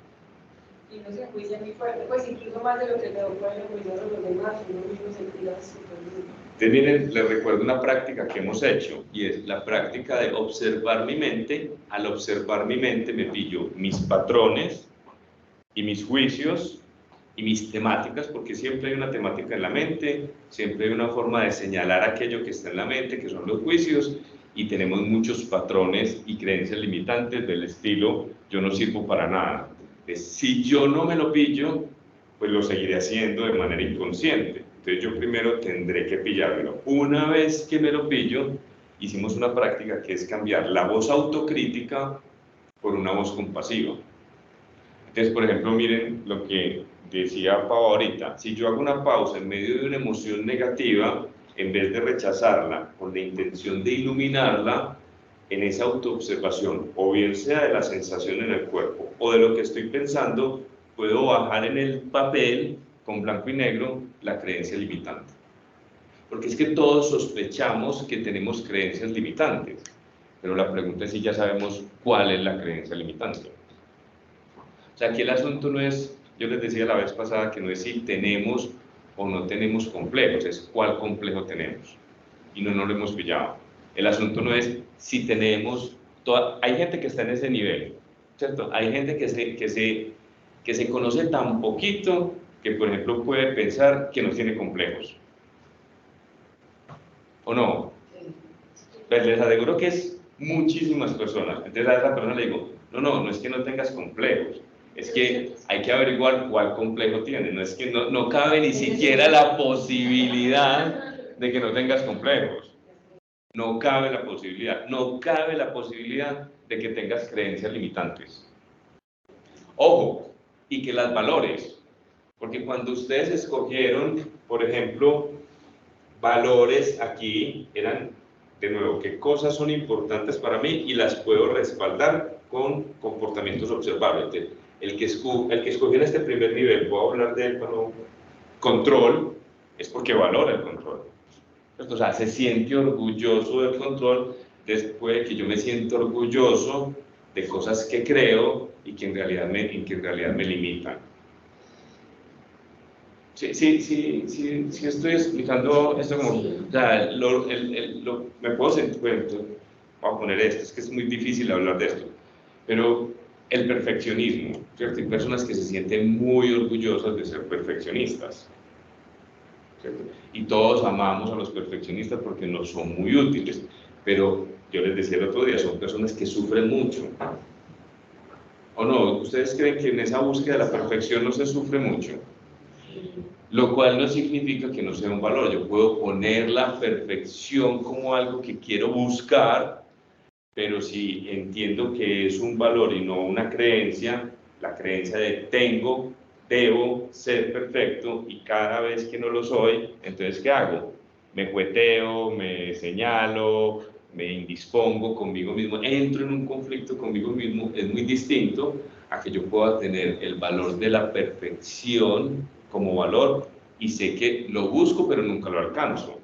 Y no se enjuicia muy fuerte, pues incluso más de lo que te pueden enjuiciar a los demás, uno mismo se cuida súper bien. Entonces, miren, les recuerdo una práctica que hemos hecho, y es la práctica de observar mi mente. Al observar mi mente me pillo mis patrones y mis juicios y mis temáticas, porque siempre hay una temática en la mente, siempre hay una forma de señalar aquello que está en la mente, que son los juicios, y tenemos muchos patrones y creencias limitantes del estilo, yo no sirvo para nada. Si yo no me lo pillo, pues lo seguiré haciendo de manera inconsciente. Entonces yo primero tendré que pillármelo. Una vez que me lo pillo, hicimos una práctica que es cambiar la voz autocrítica por una voz compasiva. Entonces, por ejemplo, miren lo que decía Pau ahorita. Si yo hago una pausa en medio de una emoción negativa, en vez de rechazarla con la intención de iluminarla, en esa autoobservación, o bien sea de la sensación en el cuerpo o de lo que estoy pensando, puedo bajar en el papel con blanco y negro la creencia limitante. Porque es que todos sospechamos que tenemos creencias limitantes, pero la pregunta es si ya sabemos cuál es la creencia limitante. O sea, aquí el asunto no es, yo les decía la vez pasada, que no es si tenemos o no tenemos complejos, es cuál complejo tenemos. Y no nos lo hemos pillado. El asunto no es si tenemos, hay gente que está en ese nivel, ¿cierto? Hay gente que se conoce tan poquito que, por ejemplo, puede pensar que no tiene complejos. ¿O no? Pues les aseguro que es muchísimas personas. Entonces a esa persona le digo, no es que no tengas complejos, es que hay que averiguar cuál complejo tiene, no es que no cabe ni siquiera la posibilidad de que no tengas complejos. No cabe la posibilidad de que tengas creencias limitantes. Ojo, y que las valores, porque cuando ustedes escogieron, por ejemplo, valores aquí, eran de nuevo, qué cosas son importantes para mí y las puedo respaldar con comportamientos observables. Entonces, el que escogió en este primer nivel, puedo hablar de él como control, es porque valora el control. O sea, se siente orgulloso del control, después de que yo me siento orgulloso de cosas que creo y que en realidad me limitan. Sí, estoy explicando esto como, Sí. o sea, me puedo sentir, bueno, voy a poner esto, es que es muy difícil hablar de esto, pero el perfeccionismo, ¿cierto? Hay personas que se sienten muy orgullosas de ser perfeccionistas, ¿cierto? Y todos amamos a los perfeccionistas porque nos son muy útiles, pero yo les decía el otro día, son personas que sufren mucho. ¿O no? ¿Ustedes creen que en esa búsqueda de la perfección no se sufre mucho? Lo cual no significa que no sea un valor. Yo puedo poner la perfección como algo que quiero buscar, pero si entiendo que es un valor y no una creencia, la creencia de debo ser perfecto y cada vez que no lo soy, entonces ¿qué hago? Me cueteo, me señalo, me indispongo conmigo mismo, entro en un conflicto conmigo mismo, es muy distinto a que yo pueda tener el valor de la perfección como valor y sé que lo busco pero nunca lo alcanzo.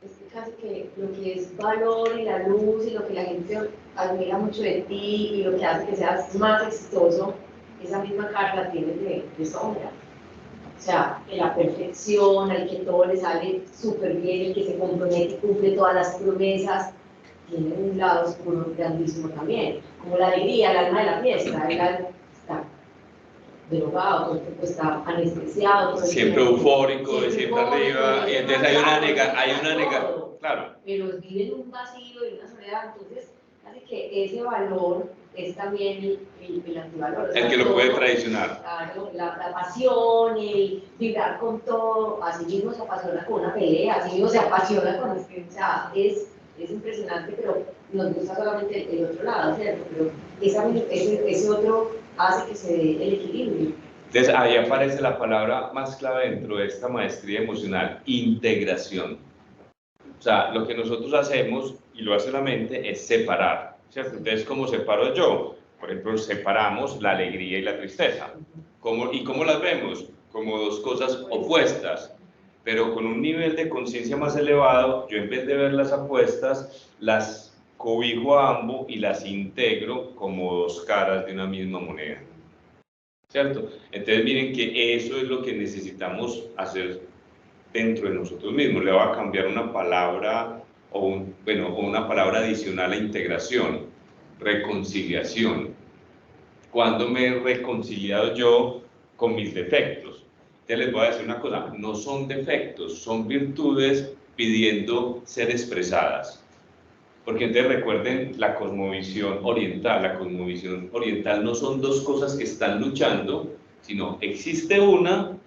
Es que casi que lo que es valor y la luz y lo que la gente admira mucho de ti y lo que hace que seas más exitoso, esa misma carga tiene de sombra. O sea, que la perfección, al que todo le sale súper bien, el que se compromete y cumple todas las promesas, tiene un lado oscuro grandísimo también, como la alegría, el alma de la fiesta, está drogado, todo el tiempo está anestesiado, todo el siempre tiempo, eufórico, siempre arriba, y entonces hay una todo, claro. pero vive en un vacío y una soledad, entonces hace que ese valor es también el antivalor. O sea, el que lo puede todo, traicionar. Claro, la pasión, el vibrar con todo, así mismo se apasiona con una pelea, así mismo se apasiona con o sea, es impresionante, pero nos gusta solamente el otro lado, ¿cierto? Pero ese otro hace que se dé el equilibrio. Entonces ahí aparece la palabra más clave dentro de esta maestría emocional, integración. O sea, lo que nosotros hacemos, y lo hace la mente, es separar, ¿cierto? Entonces, ¿cómo separo yo? Por ejemplo, separamos la alegría y la tristeza. ¿Y cómo las vemos? Como dos cosas opuestas, pero con un nivel de conciencia más elevado, yo en vez de verlas opuestas, las cobijo a ambos y las integro como dos caras de una misma moneda. ¿Cierto? Entonces miren que eso es lo que necesitamos hacer dentro de nosotros mismos. Le va a cambiar una palabra o una palabra adicional a integración, reconciliación. ¿Cuándo me he reconciliado yo con mis defectos? Entonces les voy a decir una cosa, no son defectos, son virtudes pidiendo ser expresadas. Porque entonces recuerden la cosmovisión oriental. La cosmovisión oriental no son dos cosas que están luchando, sino existe una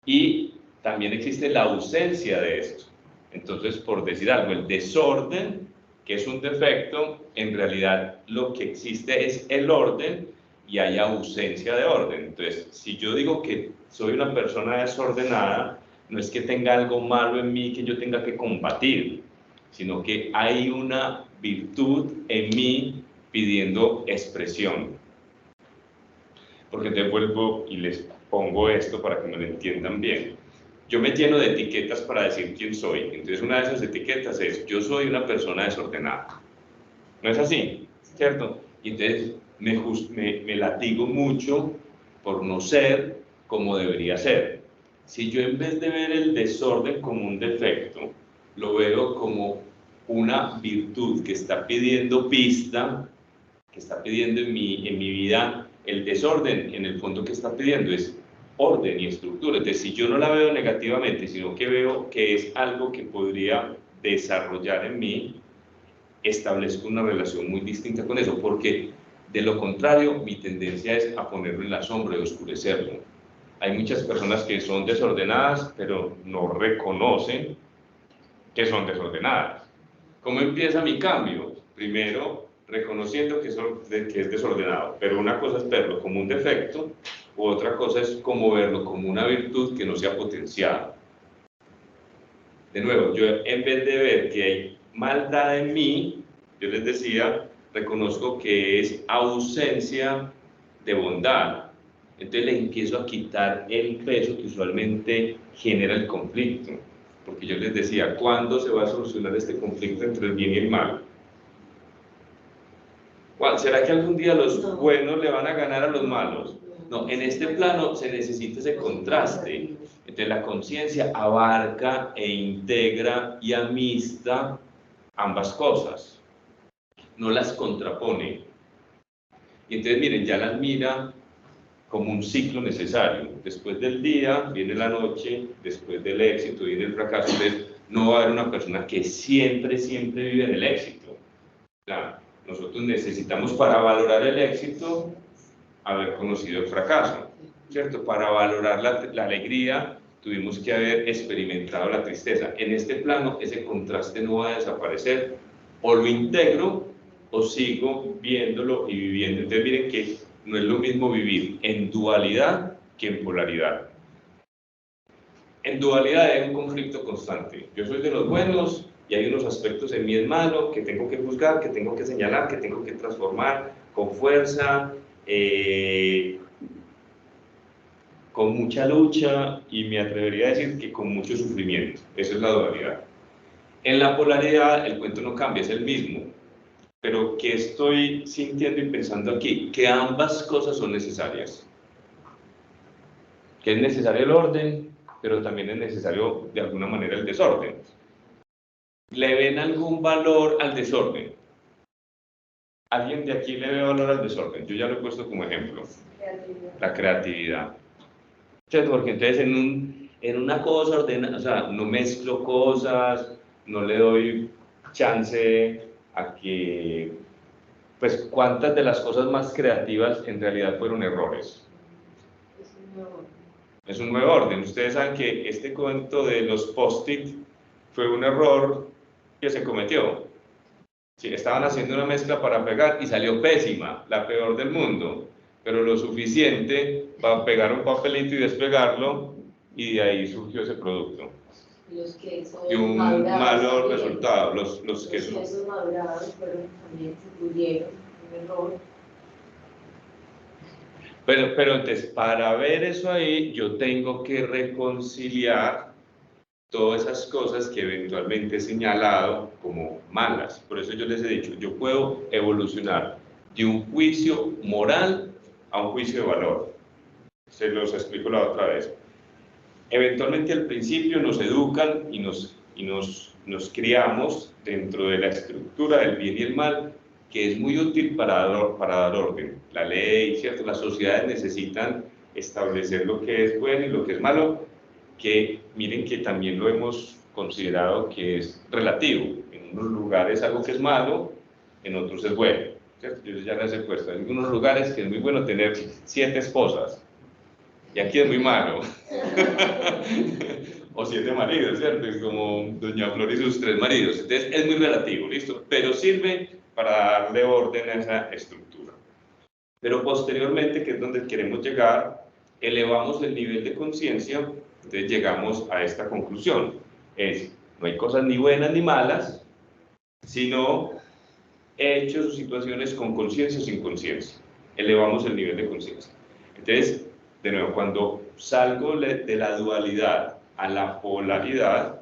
y también existe la ausencia de esto. Entonces, por decir algo, el desorden, que es un defecto, en realidad lo que existe es el orden y hay ausencia de orden. Entonces, si yo digo que soy una persona desordenada, no es que tenga algo malo en mí que yo tenga que combatir, sino que hay una virtud en mí pidiendo expresión. Porque te vuelvo y les pongo esto para que me lo entiendan bien. Yo me lleno de etiquetas para decir quién soy. Entonces una de esas etiquetas es, yo soy una persona desordenada. ¿No es así? ¿Cierto? Y entonces me latigo mucho por no ser como debería ser. Si yo en vez de ver el desorden como un defecto, lo veo como una virtud que está pidiendo pista, que está pidiendo en mi vida, el desorden, en el fondo que está pidiendo es orden y estructura. Entonces, si yo no la veo negativamente, sino que veo que es algo que podría desarrollar en mí, establezco una relación muy distinta con eso, porque de lo contrario, mi tendencia es a ponerlo en la sombra y oscurecerlo. Hay muchas personas que son desordenadas, pero no reconocen que son desordenadas. ¿Cómo empieza mi cambio? Primero, reconociendo que es desordenado, pero una cosa es verlo como un defecto, u otra cosa es como verlo como una virtud que no se ha potenciado. De nuevo, yo en vez de ver que hay maldad en mí, yo les decía, reconozco que es ausencia de bondad. Entonces le empiezo a quitar el peso que usualmente genera el conflicto. Porque yo les decía, ¿cuándo se va a solucionar este conflicto entre el bien y el mal? ¿Será que algún día los buenos le van a ganar a los malos? No, en este plano se necesita ese contraste. Entonces la conciencia abarca e integra y amista ambas cosas. No las contrapone. Y entonces miren, ya las mira como un ciclo necesario. Después del día viene la noche, después del éxito viene el fracaso. Entonces no va a haber una persona que siempre vive en el éxito. Claro, nosotros necesitamos, para valorar el éxito, haber conocido el fracaso, ¿cierto? Para valorar la alegría, tuvimos que haber experimentado la tristeza. En este plano, ese contraste no va a desaparecer. O lo integro, o sigo viéndolo y viviendo. Entonces miren que no es lo mismo vivir en dualidad que en polaridad. En dualidad hay un conflicto constante. Yo soy de los buenos y hay unos aspectos en mí es malo que tengo que juzgar, que tengo que señalar, que tengo que transformar con fuerza, con mucha lucha y me atrevería a decir que con mucho sufrimiento. Esa es la dualidad. En la polaridad el cuento no cambia, es el mismo. Pero ¿qué estoy sintiendo y pensando aquí? Que ambas cosas son necesarias. Que es necesario el orden, pero también es necesario de alguna manera el desorden. ¿Le ven algún valor al desorden? ¿Alguien de aquí le ve valor al desorden? Yo ya lo he puesto como ejemplo. La creatividad. Porque entonces en una cosa ordenada, o sea, no mezclo cosas, no le doy chance a que, pues, cuántas de las cosas más creativas en realidad fueron errores. Es un nuevo orden. Ustedes saben que este cuento de los post-it fue un error que se cometió. Sí, estaban haciendo una mezcla para pegar y salió pésima, la peor del mundo, pero lo suficiente para pegar un papelito y despegarlo, y de ahí surgió ese producto. Los quesos y un malo resultado. Los quesos madurados fueron también, se pudieron, un error. Pero entonces, para ver eso ahí, yo tengo que reconciliar todas esas cosas que eventualmente he señalado como malas. Por eso yo les he dicho, yo puedo evolucionar de un juicio moral a un juicio de valor. Se los explico la otra vez. Eventualmente al principio nos educan y nos criamos dentro de la estructura del bien y el mal, que es muy útil para dar orden. La ley, ¿cierto? Las sociedades necesitan establecer lo que es bueno y lo que es malo, que miren que también lo hemos considerado que es relativo. En unos lugares algo que es malo, en otros es bueno, ¿cierto? Yo ya les he puesto, en algunos lugares que es muy bueno tener 7 esposas, y aquí es muy malo. O 7 maridos, ¿cierto? Es como Doña Flor y sus 3 maridos. Entonces es muy relativo, ¿listo? Pero sirve para darle orden a esa estructura. Pero posteriormente, que es donde queremos llegar, elevamos el nivel de conciencia, entonces llegamos a esta conclusión. No hay cosas ni buenas ni malas, sino hechos o situaciones con conciencia o sin conciencia. Elevamos el nivel de conciencia. Entonces, de nuevo, cuando salgo de la dualidad a la polaridad,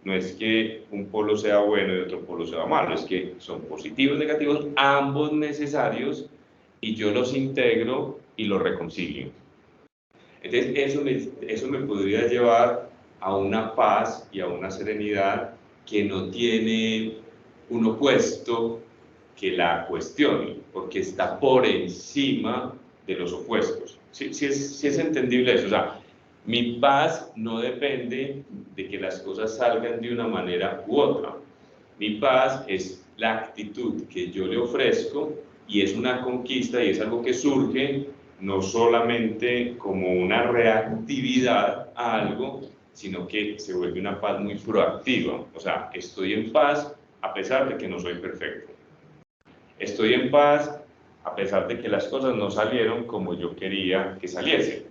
no es que un polo sea bueno y otro polo sea malo, es que son positivos y negativos, ambos necesarios, y yo los integro y los reconcilio. Entonces, eso me podría llevar a una paz y a una serenidad que no tiene un opuesto que la cuestione, porque está por encima de los opuestos. Sí es entendible eso. O sea, mi paz no depende de que las cosas salgan de una manera u otra. Mi paz es la actitud que yo le ofrezco y es una conquista y es algo que surge no solamente como una reactividad a algo, sino que se vuelve una paz muy proactiva. O sea, estoy en paz a pesar de que no soy perfecto. Estoy en paz a pesar de que las cosas no salieron como yo quería que saliesen.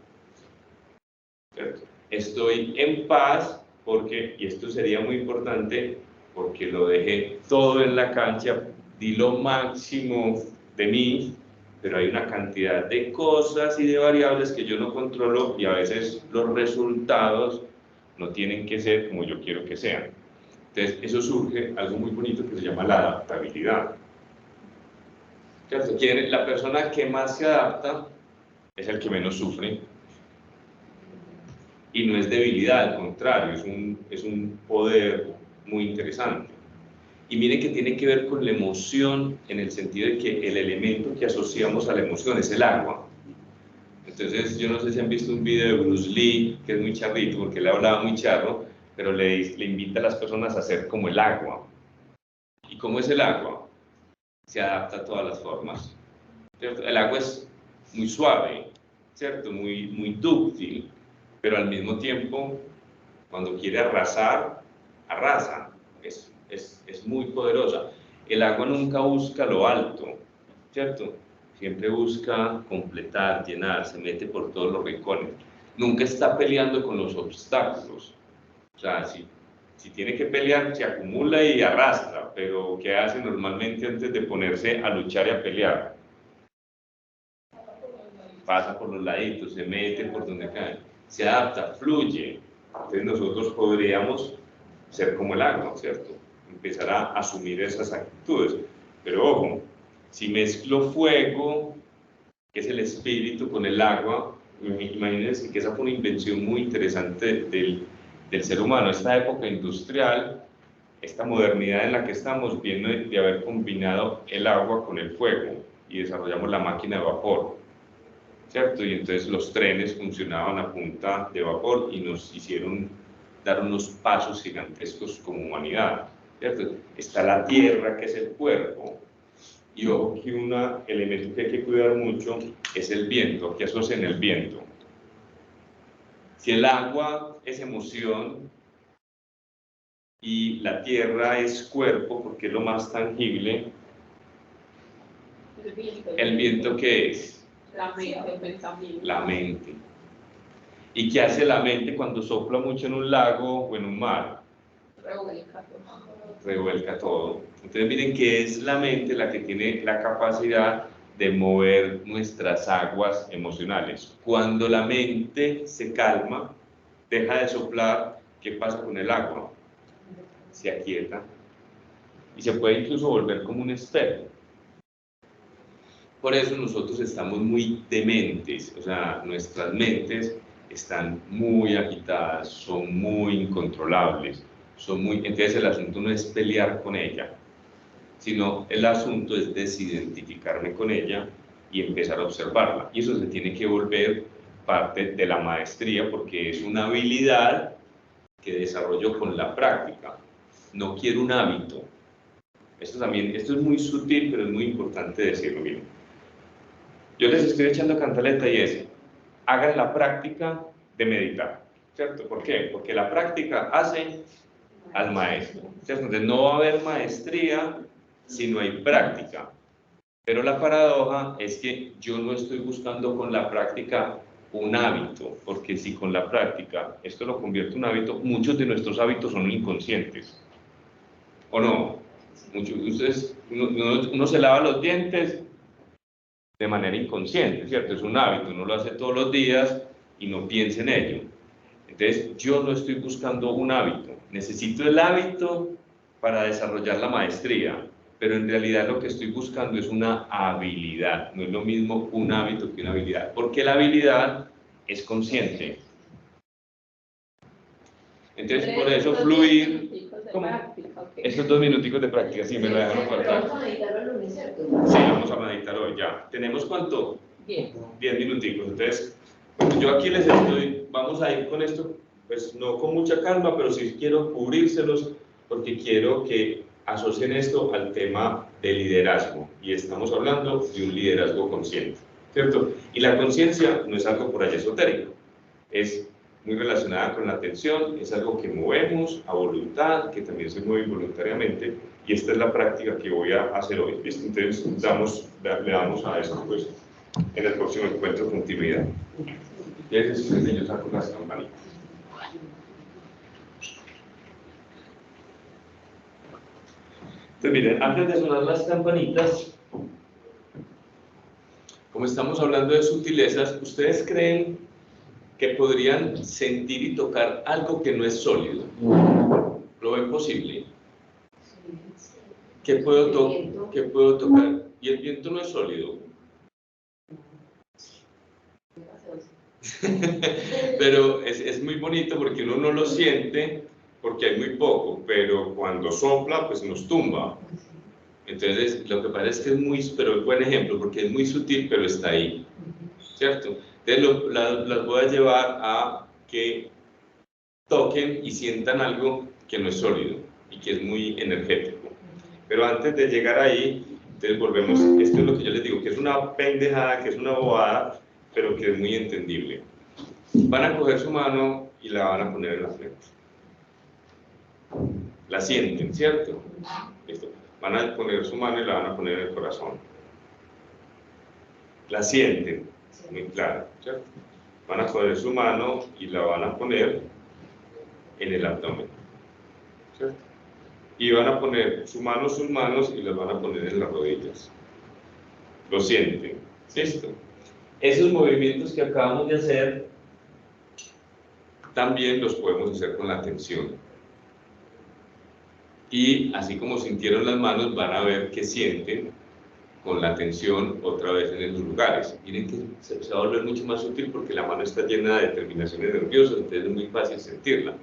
¿Cierto? Estoy en paz porque, y esto sería muy importante, porque lo dejé todo en la cancha, di lo máximo de mí, pero hay una cantidad de cosas y de variables que yo no controlo y a veces los resultados no tienen que ser como yo quiero que sean. Entonces, eso surge algo muy bonito que se llama la adaptabilidad. ¿Cierto? La persona que más se adapta es el que menos sufre. Y no es debilidad, al contrario, es un poder muy interesante. Y miren que tiene que ver con la emoción, en el sentido de que el elemento que asociamos a la emoción es el agua. Entonces, yo no sé si han visto un video de Bruce Lee, que es muy charrito, porque él hablaba muy charro, pero le invita a las personas a ser como el agua. ¿Y cómo es el agua? Se adapta a todas las formas, ¿cierto? El agua es muy suave, ¿cierto? Muy dúctil, pero al mismo tiempo, cuando quiere arrasar, arrasa. Es muy poderosa. El agua nunca busca lo alto, ¿cierto? Siempre busca completar, llenar, se mete por todos los rincones. Nunca está peleando con los obstáculos. O sea, si tiene que pelear, se acumula y arrastra, pero ¿qué hace normalmente antes de ponerse a luchar y a pelear? Pasa por los laditos, se mete por donde cae, se adapta, fluye. Entonces nosotros podríamos ser como el agua, ¿cierto? Empezar a asumir esas actitudes. Pero ojo, si mezclo fuego, que es el espíritu, con el agua, imagínense que esa fue una invención muy interesante del ser humano. Esta época industrial, esta modernidad en la que estamos, viene de haber combinado el agua con el fuego y desarrollamos la máquina de vapor, ¿cierto? Y entonces los trenes funcionaban a punta de vapor y nos hicieron dar unos pasos gigantescos como humanidad, ¿cierto? Está la tierra, que es el cuerpo, y ojo que un elemento que hay que cuidar mucho es el viento, que asocian el viento. Si el agua es emoción y la tierra es cuerpo, porque es lo más tangible, ¿el viento qué es? La mente, el pensamiento. La mente. ¿Y qué hace la mente cuando sopla mucho en un lago o en un mar? Revuelca todo. Revuelca todo. Entonces miren que es la mente la que tiene la capacidad de mover nuestras aguas emocionales. Cuando la mente se calma, deja de soplar, ¿qué pasa con el agua? Se aquieta y se puede incluso volver como un espejo. Por eso nosotros estamos muy dementes, o sea, nuestras mentes están muy agitadas, son muy incontrolables, entonces el asunto no es pelear con ella, sino el asunto es desidentificarme con ella y empezar a observarla. Y eso se tiene que volver parte de la maestría, porque es una habilidad que desarrollo con la práctica. No quiero un hábito. Esto es muy sutil, pero es muy importante decirlo bien. Yo les estoy echando cantaleta y hagan la práctica de meditar, ¿cierto? ¿Por qué? Porque la práctica hace al maestro, ¿cierto? Entonces no va a haber maestría si no hay práctica. Pero la paradoja es que yo no estoy buscando con la práctica un hábito, porque si con la práctica esto lo convierte en un hábito, muchos de nuestros hábitos son inconscientes, ¿o no? Uno se lava los dientes de manera inconsciente, ¿cierto? Es un hábito, uno lo hace todos los días y no piensa en ello. Entonces, yo no estoy buscando un hábito, necesito el hábito para desarrollar la maestría, pero en realidad lo que estoy buscando es una habilidad, no es lo mismo un hábito que una habilidad, porque la habilidad es consciente. Entonces, por eso fluir, ¿cómo? Estos 2 minuticos de práctica, sí, me lo dejaron faltar. Vamos a meditar el lunes, ¿cierto? Sí, vamos a meditar hoy ya. ¿Tenemos cuánto? 10 minuticos. Entonces, bueno, yo aquí les estoy, vamos a ir con esto, pues no con mucha calma, pero sí quiero cubrírselos, porque quiero que asocien esto al tema de liderazgo. Y estamos hablando de un liderazgo consciente, ¿cierto? Y la conciencia no es algo por allá esotérico, es muy relacionada con la atención, es algo que movemos a voluntad, que también se mueve involuntariamente, y esta es la práctica que voy a hacer hoy. Entonces le damos a eso pues, en el próximo encuentro continuidad. Y es donde yo saco las campanitas. Entonces, miren, antes de sonar las campanitas, como estamos hablando de sutilezas, ¿ustedes creen que podrían sentir y tocar algo que no es sólido? ¿Lo ven posible? ¿Qué puedo tocar? ¿Y el viento no es sólido? Pero es muy bonito porque uno no lo siente porque hay muy poco, pero cuando sopla pues nos tumba. Entonces lo que pasa es que es muy, pero es buen ejemplo porque es muy sutil pero está ahí, ¿cierto? Entonces las voy a llevar a que toquen y sientan algo que no es sólido y que es muy energético. Pero antes de llegar ahí, entonces volvemos, esto es lo que yo les digo, que es una pendejada, que es una bobada, pero que es muy entendible. Van a coger su mano y la van a poner en la frente. La sienten, ¿cierto? Listo. Van a poner su mano y la van a poner en el corazón. La sienten, muy claro, ¿cierto? Van a poner su mano y la van a poner en el abdomen, ¿cierto? Y van a poner sus manos y las van a poner en las rodillas. Lo sienten, ¿listo? Esos movimientos que acabamos de hacer también los podemos hacer con la tensión. Y así como sintieron las manos, van a ver que sienten con la tensión otra vez en esos lugares. Miren que se va a volver mucho más sutil porque la mano está llena de terminaciones nerviosas, entonces es muy fácil sentirla.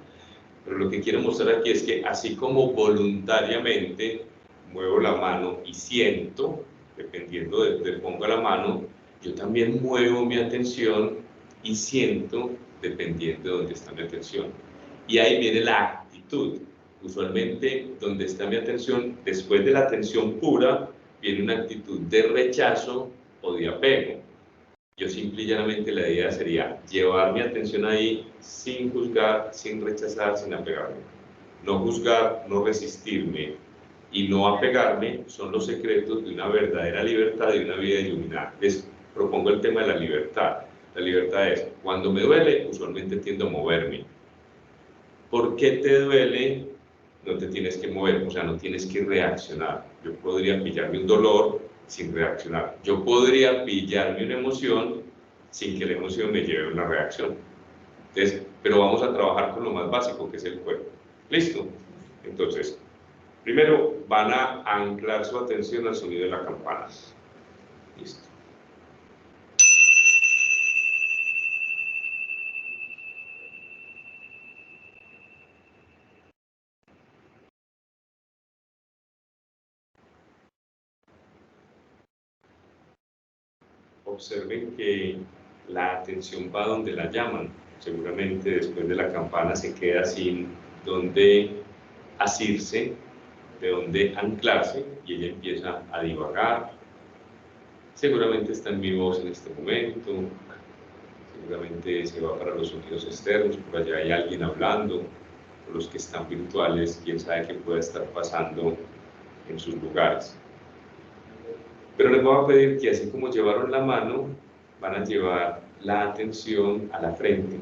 Pero lo que quiero mostrar aquí es que así como voluntariamente muevo la mano y siento, dependiendo de donde ponga la mano, yo también muevo mi atención y siento dependiendo de dónde está mi atención. Y ahí viene la actitud. Usualmente donde está mi atención, después de la atención pura, viene una actitud de rechazo o de apego. Yo simple y llanamente la idea sería llevar mi atención ahí sin juzgar, sin rechazar, sin apegarme. No juzgar, no resistirme y no apegarme son los secretos de una verdadera libertad y una vida iluminada. Les propongo el tema de la libertad. La libertad es, cuando me duele, usualmente tiendo a moverme. ¿Por qué te duele? No te tienes que mover, o sea, no tienes que reaccionar. Yo podría pillarme un dolor sin reaccionar. Yo podría pillarme una emoción sin que la emoción me lleve a una reacción. Entonces, pero vamos a trabajar con lo más básico, que es el cuerpo. ¿Listo? Entonces, primero van a anclar su atención al sonido de la campana. Listo. Observen que la atención va donde la llaman. Seguramente después de la campana se queda sin donde asirse, de donde anclarse, y ella empieza a divagar. Seguramente está en mi voz en este momento, seguramente se va para los sonidos externos, por allá hay alguien hablando, por los que están virtuales, quién sabe qué puede estar pasando en sus lugares. Pero les voy a pedir que así como llevaron la mano, van a llevar la atención a la frente.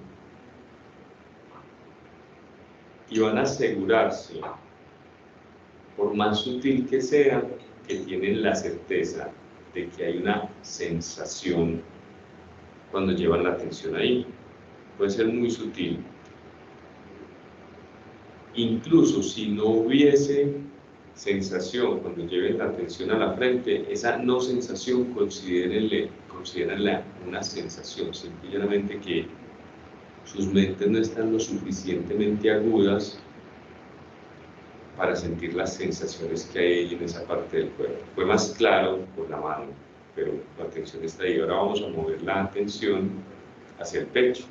Y van a asegurarse, por más sutil que sea, que tienen la certeza de que hay una sensación cuando llevan la atención ahí. Puede ser muy sutil. Incluso si no hubiese sensación cuando lleven la atención a la frente, esa no sensación considérenla una sensación, simplemente que sus mentes no están lo suficientemente agudas para sentir las sensaciones que hay en esa parte del cuerpo. Fue más claro con la mano, pero la atención está ahí. Ahora vamos a mover la atención hacia el pecho.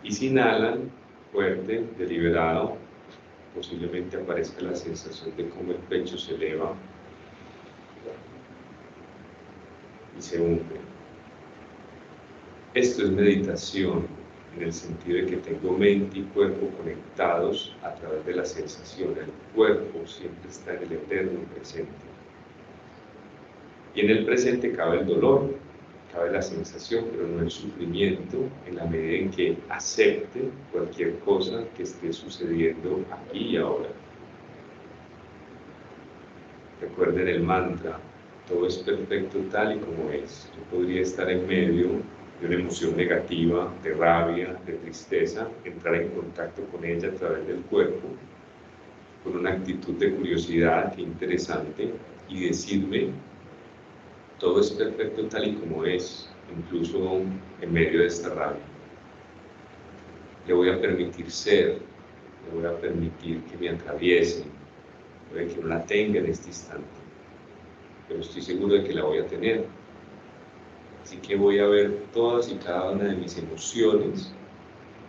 Y si inhalan fuerte, deliberado, posiblemente aparezca la sensación de cómo el pecho se eleva y se hunde. Esto es meditación, en el sentido de que tengo mente y cuerpo conectados a través de la sensación. El cuerpo siempre está en el eterno presente. Y en el presente cabe el dolor, cabe la sensación, pero no el sufrimiento, en la medida en que acepte cualquier cosa que esté sucediendo aquí y ahora. Recuerden el mantra, todo es perfecto tal y como es. Yo podría estar en medio de una emoción negativa, de rabia, de tristeza, entrar en contacto con ella a través del cuerpo, con una actitud de curiosidad, qué interesante, y decirme, todo es perfecto tal y como es, incluso en medio de esta rabia. Le voy a permitir ser, le voy a permitir que me atraviese, puede que no la tenga en este instante, pero estoy seguro de que la voy a tener. Así que voy a ver todas y cada una de mis emociones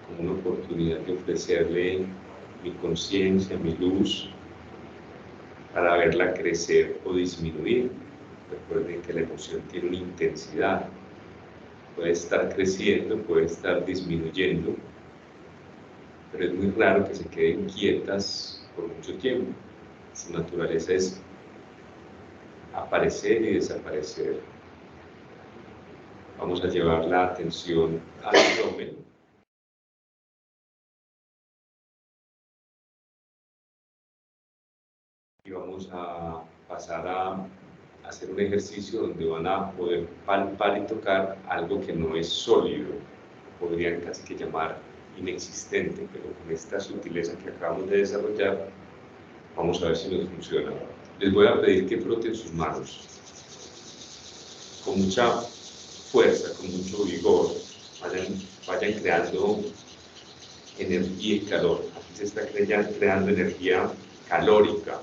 como una oportunidad de ofrecerle mi conciencia, mi luz, para verla crecer o disminuir. Recuerden que la emoción tiene una intensidad. Puede estar creciendo, puede estar disminuyendo, pero es muy raro que se queden quietas por mucho tiempo. Su naturaleza es aparecer y desaparecer. Vamos a llevar la atención al abdomen. Y vamos a pasar a hacer un ejercicio donde van a poder palpar y tocar algo que no es sólido. Podrían casi que llamar inexistente, pero con esta sutileza que acabamos de desarrollar, vamos a ver si nos funciona. Les voy a pedir que froten sus manos con mucha fuerza, con mucho vigor, vayan creando energía y calor. Aquí se está creando energía calórica.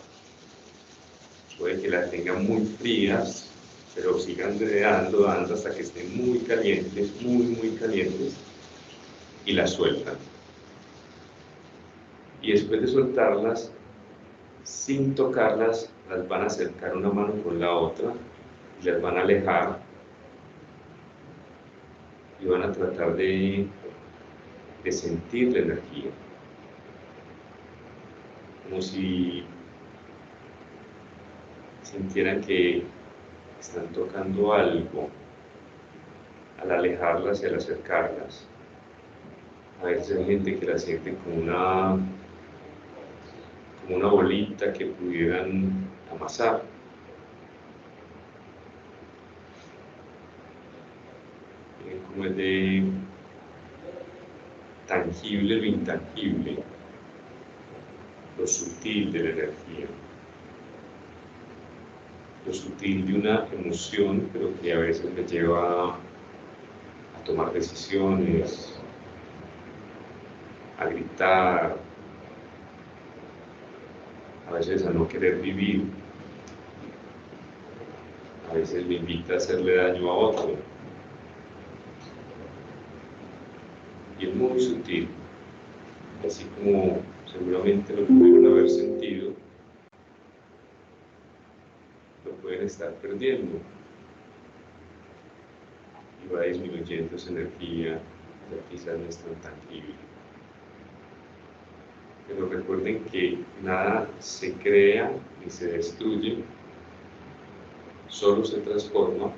Puede que las tengan muy frías, pero sigan dando hasta que estén muy calientes, muy calientes, y las sueltan. Y después de soltarlas, sin tocarlas, las van a acercar una mano con la otra, y las van a alejar, y van a tratar de sentir la energía, como si sintieran que están tocando algo al alejarlas y al acercarlas. A veces hay gente que la siente como una bolita que pudieran amasar. Como es de tangible lo intangible, lo sutil de la energía, lo sutil de una emoción, pero que a veces me lleva a tomar decisiones, a gritar, a veces a no querer vivir, a veces me invita a hacerle daño a otro. Y es muy sutil, así como seguramente lo pudieron haber sentido, lo pueden estar perdiendo. Y va disminuyendo esa energía, ya quizás no es tan tangible. Pero recuerden que nada se crea ni se destruye, solo se transforma.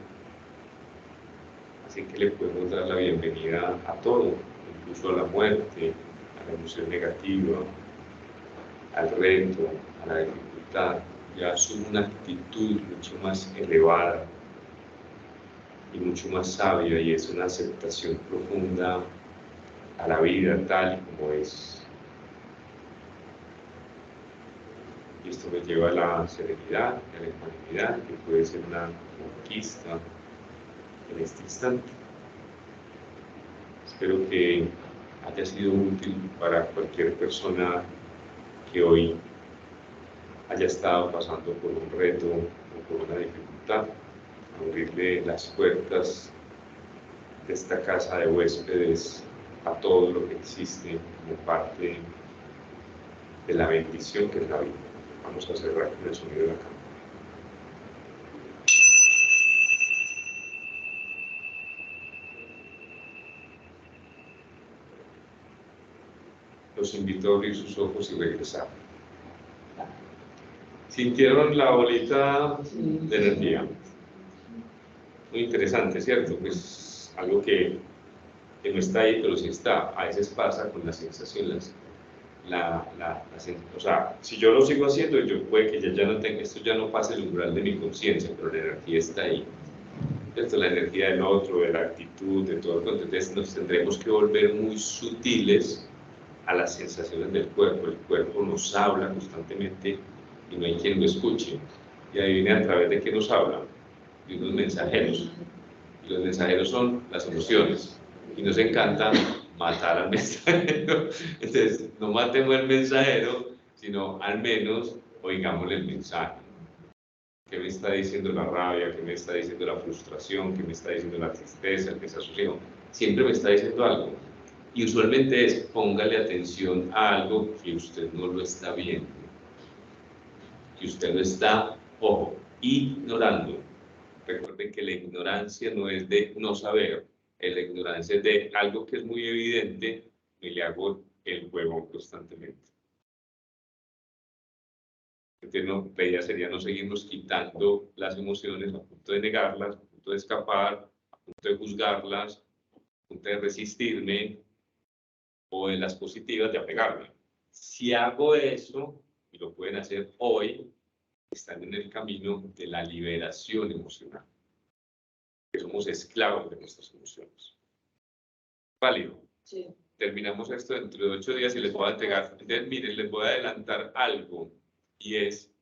Así que le podemos dar la bienvenida a todo, incluso a la muerte, a la emoción negativa, al reto, a la dificultad. Ya asume una actitud mucho más elevada y mucho más sabia, y es una aceptación profunda a la vida tal y como es. Y esto me lleva a la serenidad, a la ecuanimidad, que puede ser una conquista en este instante. Espero que haya sido útil para cualquier persona que hoy haya estado pasando por un reto o por una dificultad. Abrirle las puertas de esta casa de huéspedes a todo lo que existe como parte de la bendición que es la vida. Vamos a cerrar con el sonido de la cámara. Los invito a abrir sus ojos y regresar. ¿Sintieron la bolita de energía? muy interesante, ¿cierto? Pues algo que no está ahí, pero sí está. A veces pasa con las sensaciones. O sea, si yo lo sigo haciendo, yo puede que ya no tenga, esto ya no pase el umbral de mi conciencia, pero la energía está ahí. ¿Cierto? La energía del otro, de la actitud, de todo. Entonces nos tendremos que volver muy sutiles a las sensaciones del cuerpo. El cuerpo nos habla constantemente y no hay quien lo escuche. Y adivine a través de qué nos habla, de unos mensajeros. Y los mensajeros son las emociones. Y nos encanta matar al mensajero. Entonces, no matemos al mensajero, sino al menos oigámosle el mensaje. ¿Qué me está diciendo la rabia? ¿Qué me está diciendo la frustración? ¿Qué me está diciendo la tristeza, el desasosiego? Siempre me está diciendo algo. Y usualmente es póngale atención a algo que usted no lo está viendo, que usted lo está, ojo, ignorando. Recuerden que la ignorancia no es de no saber, la ignorancia es de algo que es muy evidente y le hago el juego constantemente. Entonces, la idea sería no seguirnos quitando las emociones a punto de negarlas, a punto de escapar, a punto de juzgarlas, a punto de resistirme, o en las positivas de apegarme. Si hago eso, y lo pueden hacer hoy, están en el camino de la liberación emocional, que somos esclavos de nuestras emociones. ¿Válido? Sí. Terminamos esto dentro de 8 días y les voy a entregar. Entonces, miren, les voy a adelantar algo, y es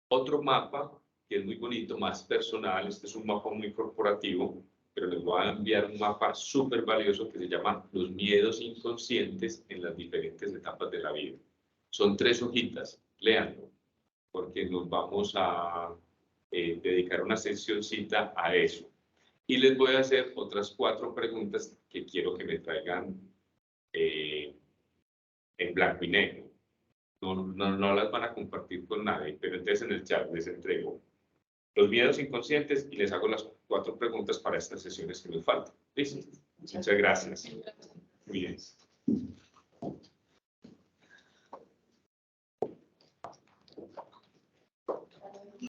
otro mapa que es muy bonito, más personal. Este es un mapa muy corporativo, pero les voy a enviar un mapa súper valioso que se llama Los miedos inconscientes en las diferentes etapas de la vida. Son 3 hojitas, léanlo, porque nos vamos a dedicar una sesioncita a eso. Y les voy a hacer otras 4 preguntas que quiero que me traigan en blanco y negro. No las van a compartir con nadie, pero entonces en el chat les entrego los miedos inconscientes y les hago las 4 preguntas para estas sesiones que nos faltan. ¿Listo? Muchas gracias. Muy bien.